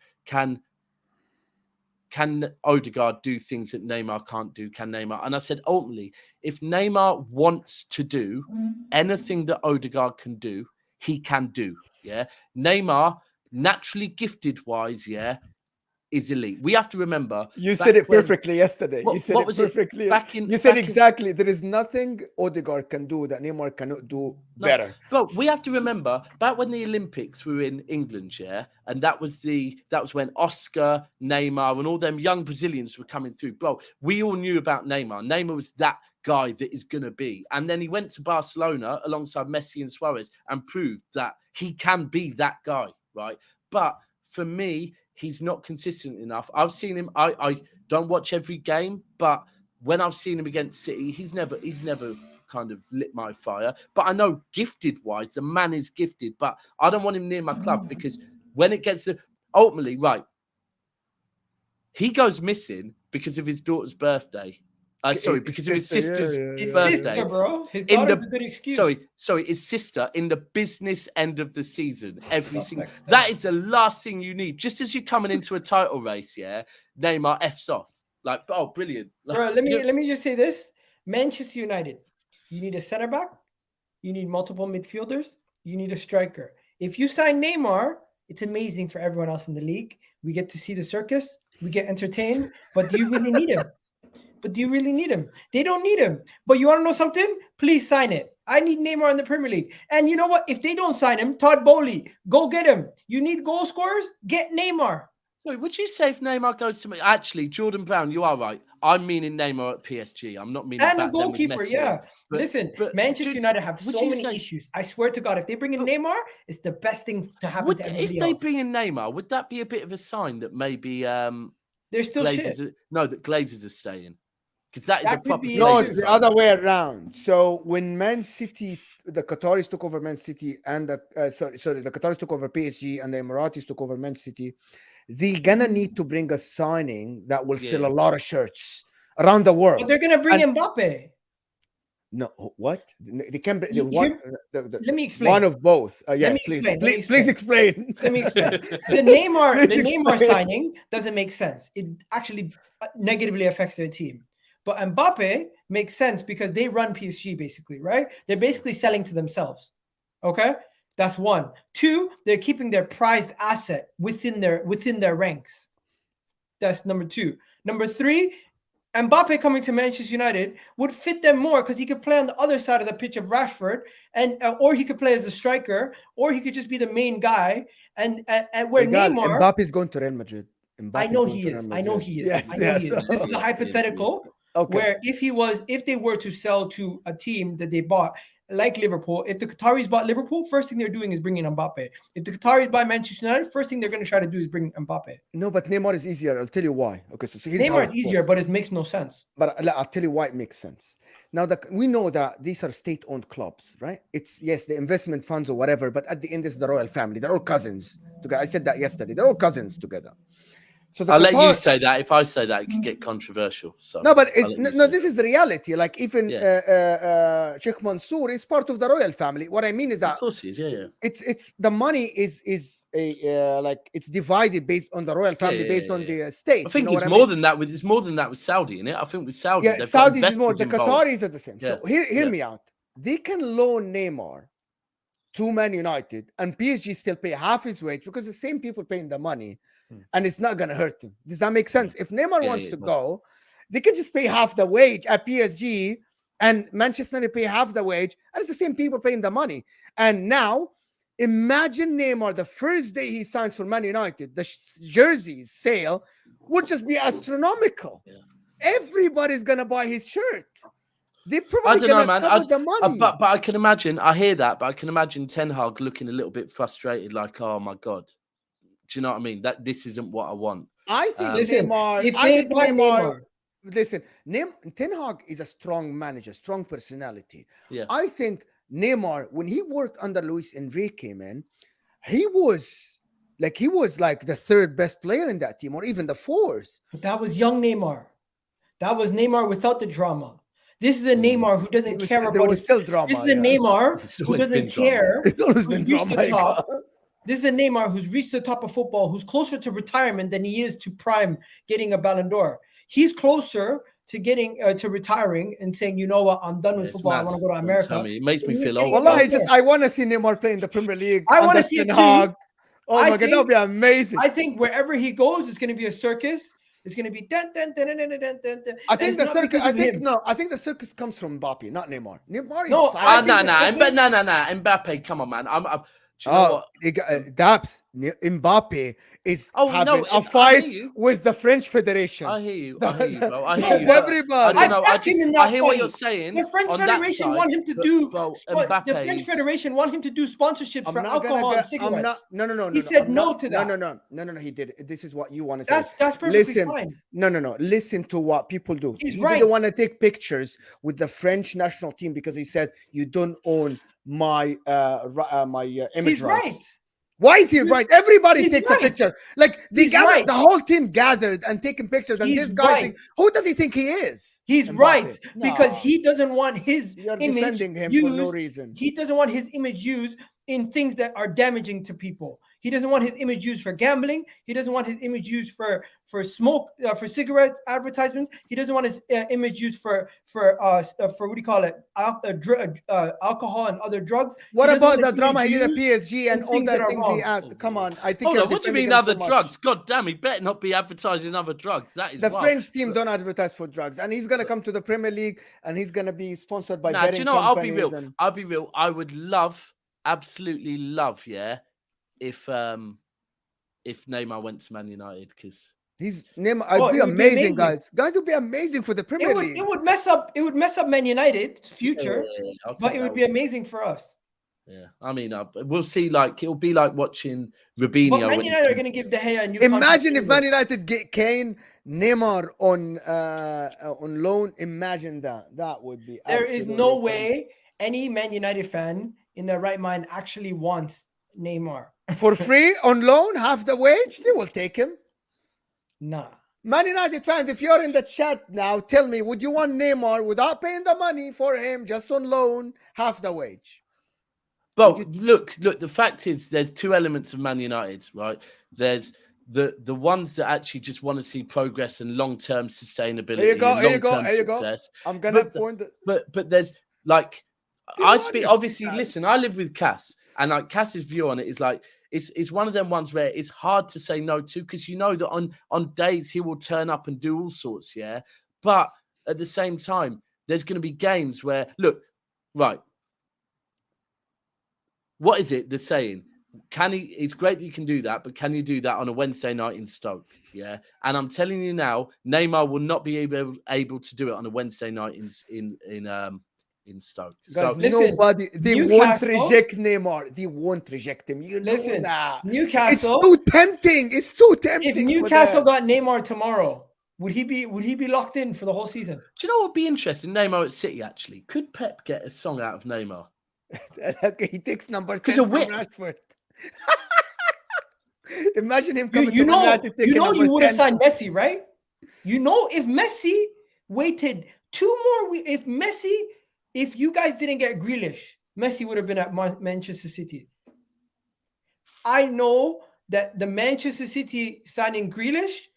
can Odegaard do things that Neymar can't do? Can Neymar? And I said, ultimately, if Neymar wants to do anything that Odegaard can do, he can do. Yeah. Neymar, naturally gifted wise, is elite. We have to remember. You said it perfectly yesterday. You said it perfectly. You said exactly. There is nothing Odegaard can do that Neymar cannot do better. But we have to remember back when the Olympics were in England, and that was when Oscar, Neymar, and all them young Brazilians were coming through. Bro, we all knew about Neymar. Neymar was that guy that is gonna be. And then he went to Barcelona alongside Messi and Suarez and proved that he can be that guy, right? But for me, he's not consistent enough. I've seen him. I don't watch every game, but when I've seen him against City, he's never kind of lit my fire. But I know gifted wise, the man is gifted, but I don't want him near my club because when it gets to ultimately, right, he goes missing because of his daughter's birthday. Because of his sister's birthday. His sister, bro. His daughter's a good excuse. Sorry, his sister in the business end of the season. That is the last thing you need. Just as you're coming into a title race, Neymar F's off. Like, oh, brilliant. Bro, let me just say this. Manchester United, you need a center back, you need multiple midfielders, you need a striker. If you sign Neymar, it's amazing for everyone else in the league. We get to see the circus, we get entertained, but do you really need him? They don't need him. But you want to know something? Please sign it. I need Neymar in the Premier League. And you know what? If they don't sign him, Todd Bowley, go get him. You need goal scorers? Get Neymar. Sorry, would you say if Neymar goes to me? Actually, Jordan Brown, you are right. I'm meaning Neymar at PSG. I'm not meaning and the goalkeeper. But, listen, Manchester United have so many issues. I swear to God, if they bring in Neymar, it's the best thing to happen to everybody else. If they bring in Neymar, would that be a bit of a sign that maybe they're still shit? That Glazers are staying? Because that is a proper. No, it's the other way around. So when Man City, the Qataris took over Man City, and the Qataris took over PSG, and the Emiratis took over Man City, they're gonna need to bring a signing that will sell a lot of shirts around the world. But they're gonna bring Mbappe. No, what? They can bring let me explain. One of both. Please explain. Let me explain. The Neymar signing doesn't make sense. It actually negatively affects their team. But Mbappe makes sense because they run PSG basically, right? They're basically selling to themselves. Okay? That's one. Two, they're keeping their prized asset within their ranks. That's number two. Number three, Mbappe coming to Manchester United would fit them more because he could play on the other side of the pitch of Rashford, and or he could play as a striker, or he could just be the main guy. And where Neymar, Mbappe is going to Real Madrid. I know he is. Yes, he is. This is a hypothetical. Okay. Where if they were to sell to a team that they bought, like Liverpool, if the Qataris bought Liverpool, first thing they're doing is bringing Mbappe. If the Qataris buy Manchester United, first thing they're going to try to do is bring Mbappe. No, but Neymar is easier. I'll tell you why. Okay, so Neymar is easier, but it makes no sense. But I'll tell you why it makes sense. Now, we know that these are state-owned clubs, right? It's, yes, the investment funds or whatever, but at the end, it's the royal family. They're all cousins together. I said that yesterday. They're all cousins together. So I'll let you say that. If I say that, it could get controversial. So no, but this is the reality. Like even Sheikh Mansour is part of the royal family. What I mean is that of course he is. Yeah. It's the money is it's divided based on the royal family based on the state. I think it's more than that. It's more than that with Saudi in it. I think with Saudi, Saudi is more. The Qataris are the same. So hear me out. They can loan Neymar to Man United and PSG still pay half his wage because the same people paying the money and it's not going to hurt him. Does that make sense? If Neymar wants to go, they can just pay half the wage at PSG and Manchester United pay half the wage and it's the same people paying the money. And now imagine Neymar, the first day he signs for Man United, the jersey sale would just be astronomical. Yeah. Everybody's going to buy his shirt. They probably I don't know, man. The money. But I can imagine, I hear that, but I can imagine Ten Haag looking a little bit frustrated, like, oh my God. Do you know what I mean? That this isn't what I want. I think Neymar. Listen, Ten Haag is a strong manager, strong personality. Yeah. I think Neymar, when he worked under Luis Enrique, man, he was like the third best player in that team, or even the fourth. But that was young Neymar. That was Neymar without the drama. This is a Neymar who doesn't care about his... still drama. This is a Neymar who doesn't care. It's always been drama. This is a Neymar who's reached the top of football, who's closer to retirement than he is to prime getting a Ballon d'Or. He's closer to getting to retiring and saying, you know what, I'm done with football. I want to go to America. It makes me feel old. Well, I want to see Neymar play in the Premier League. I want to see it too. Oh my God, that would be amazing. I think wherever he goes, it's going to be a circus. It's going to be dun, dun, dun, dun, dun, dun, dun, dun. I think the circus. I think the circus comes from Mbappe, not Neymar. Neymar is no. Mbappe, come on, man. Daps, Mbappe is having a fight with the French Federation. I hear you, bro. I hear you. Everybody. I hear what you're saying. The French Federation want him to do. The French Federation want him to do sponsorships for alcohol and cigarettes. No. He said no to that. No. He did. This is what you want to say. That's perfectly fine. No. Listen to what people do. He didn't want to take pictures with the French national team because he said you don't own my image. He's right. Why is he right? Everybody takes a picture. Like they gathered, the whole team gathered and taking pictures. And this guy, who does he think he is? He's right because he doesn't want his image defending him used for no reason. He doesn't want his image used in things that are damaging to people. He doesn't want his image used for gambling. He doesn't want his image used for smoke, for cigarette advertisements. He doesn't want his image used for what do you call it? Alcohol and other drugs. What about the drama he did at PSG and all the things he asked? Come on, I think. Hold on, what do you mean other drugs? God damn, he better not be advertising other drugs. That is the French team don't advertise for drugs, and he's gonna come to the Premier League and he's gonna be sponsored by. Do you know what? I'll be real. I would absolutely love, if Neymar went to Man United, because he's Neymar. It'd be amazing, guys. Guys, would be amazing for the Premier League. It would mess up Man United's future, but it would be amazing for us. Yeah, I mean, we'll see. Like it'll be like watching Rubinho. But Man United are going to give De Gea a new. Imagine if Man United get Kane, Neymar on loan. Imagine that. That would be. There is no way any Man United fan in their right mind actually wants Neymar for free on loan, half the wage. They will take him. Nah. Man United fans, if you're in the chat now, tell me, would you want Neymar without paying the money for him, just on loan, half the wage? But look, the fact is there's two elements of Man United, right? There's the ones that actually just want to see progress and long-term sustainability. Here you go. Success. I'm gonna point but there's like I speak obviously, listen, I live with Cass, and like Cass's view on it is like it's one of them ones where it's hard to say no to, because you know that on days he will turn up and do all sorts, but at the same time there's going to be games where what is it? The saying, it's great that you can do that, but can you do that on a Wednesday night in Stoke? Yeah. And I'm telling you now, Neymar will not be able to do it on a Wednesday night in Stoke. Guys, nobody, they won't reject Neymar. They won't reject him. Listen, that. Newcastle. It's too tempting. It's too tempting. If Newcastle got Neymar tomorrow, would he be locked in for the whole season? Do you know what would be interesting? Neymar at City, actually. Could Pep get a song out of Neymar? He takes number 10 from Rashford. Imagine him coming to United. You would have signed Messi, right? You know, if Messi waited 2 more weeks, if you guys didn't get Grealish, Messi would have been at Manchester City. I know that the Manchester City signing Grealish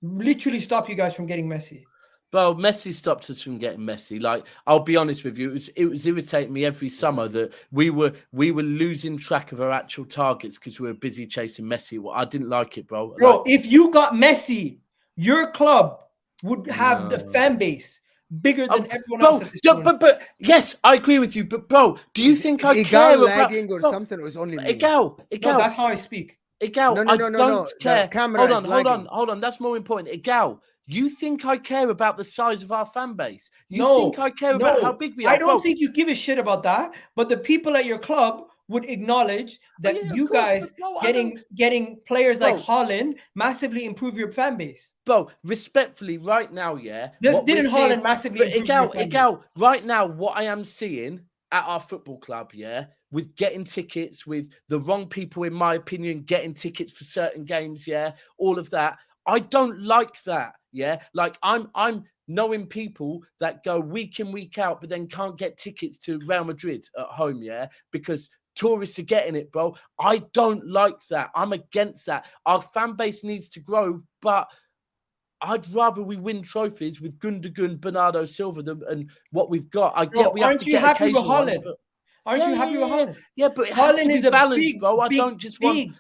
literally stopped you guys from getting Messi. Bro, Messi stopped us from getting Messi. Like, I'll be honest with you, it was irritating me every summer that we were losing track of our actual targets because we were busy chasing Messi. Well, I didn't like it, bro. Bro, if you got Messi, your club would have the fan base bigger than everyone else. At this point. But yes, I agree with you. But bro, do you think I care about lagging or something? Or is only me? No, that's how I speak. Igal, No, I don't care. Hold on. That's more important. Igal, you think I care about the size of our fan base? You think I care about how big we are? I don't think you give a shit about that. But the people at your club would acknowledge that you guys getting players like Haaland massively improve your fan base. Bro, respectfully, right now, yeah. Didn't Haaland massively improve your fan base? Right now, what I am seeing at our football club, yeah, with getting tickets, with the wrong people, in my opinion, getting tickets for certain games, yeah, all of that. I don't like that, yeah. Like I'm knowing people that go week in, week out, but then can't get tickets to Real Madrid at home, yeah, because tourists are getting it, bro. I don't like that. I'm against that. Our fan base needs to grow, but I'd rather we win trophies with Gundogan, Bernardo Silva and what we've got. I get we have to get occasional ones, but aren't you happy with Haaland? Yeah, but it has to be balanced, bro. I don't just want.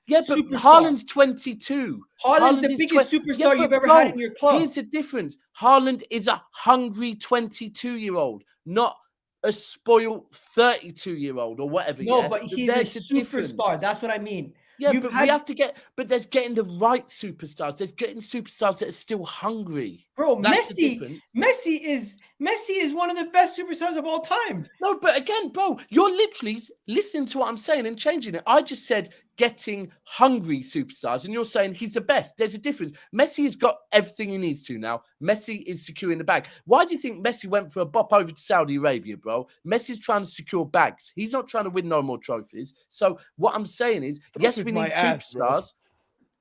Yeah, but Haaland's 22. Haaland's the biggest superstar you've ever had in your club. Here's the difference. Haaland is a hungry 22-year-old, not a spoiled 32-year-old or whatever. No, but he's a superstar. That's what I mean. Yeah, we have to get. But there's getting the right superstars. There's getting superstars that are still hungry. Bro, Messi is one of the best superstars of all time. No, but again, bro, you're literally listening to what I'm saying and changing it. I just said getting hungry superstars, and you're saying he's the best. There's a difference. Messi has got everything he needs to now. Messi is securing the bag. Why do you think Messi went for a bop over to Saudi Arabia, bro? Messi's trying to secure bags. He's not trying to win no more trophies. So what I'm saying is, yes, we need superstars.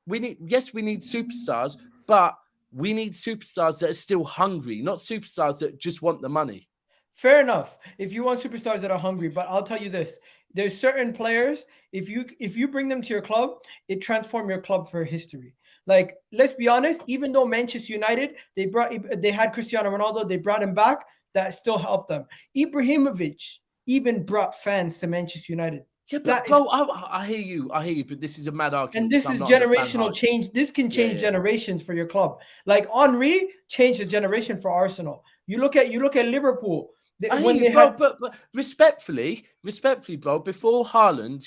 We need superstars, but we need superstars that are still hungry, not superstars that just want the money. Fair enough. If you want superstars that are hungry, but I'll tell you this. There's certain players, if you bring them to your club, it transforms your club for history. Like, let's be honest, even though Manchester United, they had Cristiano Ronaldo, they brought him back, that still helped them. Ibrahimovic even brought fans to Manchester United. Yeah, but bro, I hear you, but this is a mad argument. And this is generational change. This can change generations for your club. Like Henry changed the generation for Arsenal. You look at Liverpool. But respectfully, bro, before Haaland,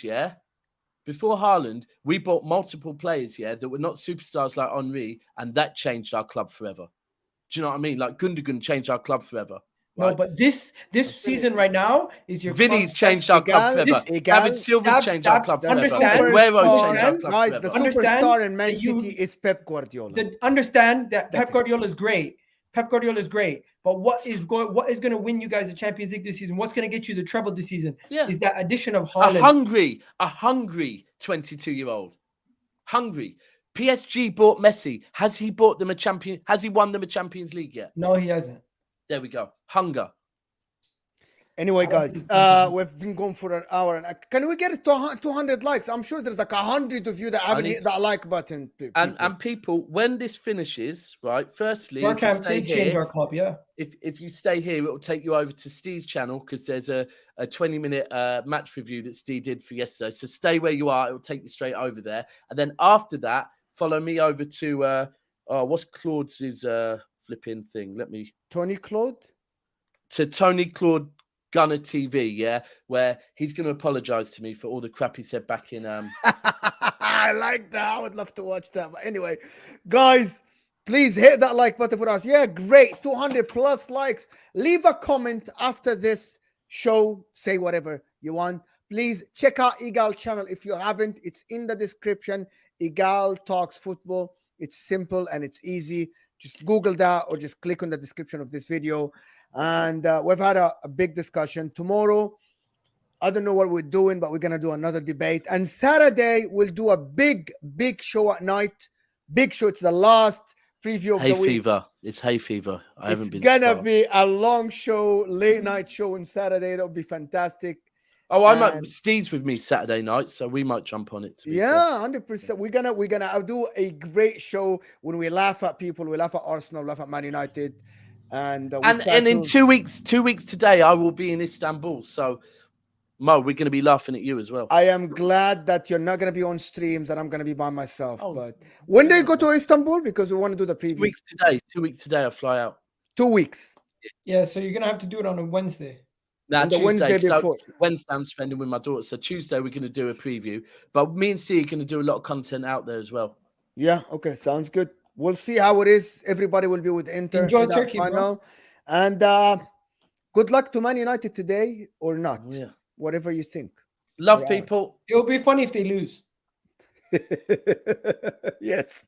we bought multiple players, that were not superstars like Henry, and that changed our club forever. Do you know what I mean? Like Gundogan changed our club forever. Right? No, but this season right now is your Vinny's changed our club forever. David Silva's changed our club forever. Aguero's changed our club forever. The superstar in Man City is Pep Guardiola. Understand that Pep Guardiola is great. But what is going to win you guys the Champions League this season? What's going to get you the treble this season? Is that addition of Haaland. A hungry 22-year-old. Hungry. PSG bought Messi. Has he bought them a champion? Has he won them a Champions League yet? No, he hasn't. There we go. Hunger. Anyway, guys, we've been going for an hour. And can we get it to 200 likes? I'm sure there's like 100 of you that haven't hit that like button. And people, when this finishes, right, firstly, change our club, if you stay here, it will take you over to Steve's channel because there's a 20-minute match review that Steve did for yesterday. So stay where you are. It will take you straight over there. And then after that, follow me over to, what's Claude's flipping thing? Tony Claude? To Tony Claude Gunner TV, where he's going to apologize to me for all the crap he said back in. I like that. I would love to watch that. But anyway, guys, please hit that like button for us. Yeah, great. 200 plus likes. Leave a comment after this show. Say whatever you want. Please check out Igal channel if you haven't. It's in the description. Igal Talks Football. It's simple and it's easy. Just Google that or just click on the description of this video. And we've had a big discussion. Tomorrow, I don't know what we're doing, but we're going to do another debate. And Saturday, we'll do a big show at night. Big show. It's the last preview of the week. Fever. It's hay fever. It's going to be a long show, late night show on Saturday. That'll be fantastic. Oh, I might. And- Steve's with me Saturday night, so we might jump on it. To be fair. Yeah, 100%. We're gonna do a great show when we laugh at people. We laugh at Arsenal, laugh at Man United, and in 2 weeks, 2 weeks today, I will be in Istanbul. So, Mo, we're going to be laughing at you as well. I am glad that you're not gonna be on streams and I'm gonna be by myself. Oh, but when do you go to Istanbul? Because we want to do the 2 preview. weeks today. 2 weeks today, I fly out. 2 weeks. Yeah, so you're gonna have to do it on a Wednesday. Now, And the Tuesday, Wednesday before. Wednesday I'm spending with my daughter. So Tuesday we're going to do a preview. But me and C are going to do a lot of content out there as well. Yeah. Okay. Sounds good. We'll see how it is. Everybody will be with Inter. Enjoy in that Turkey, bro. final. And good luck to Man United today or not. Oh, yeah. Whatever you think. Love Right. people. It'll be funny if they lose. Yes.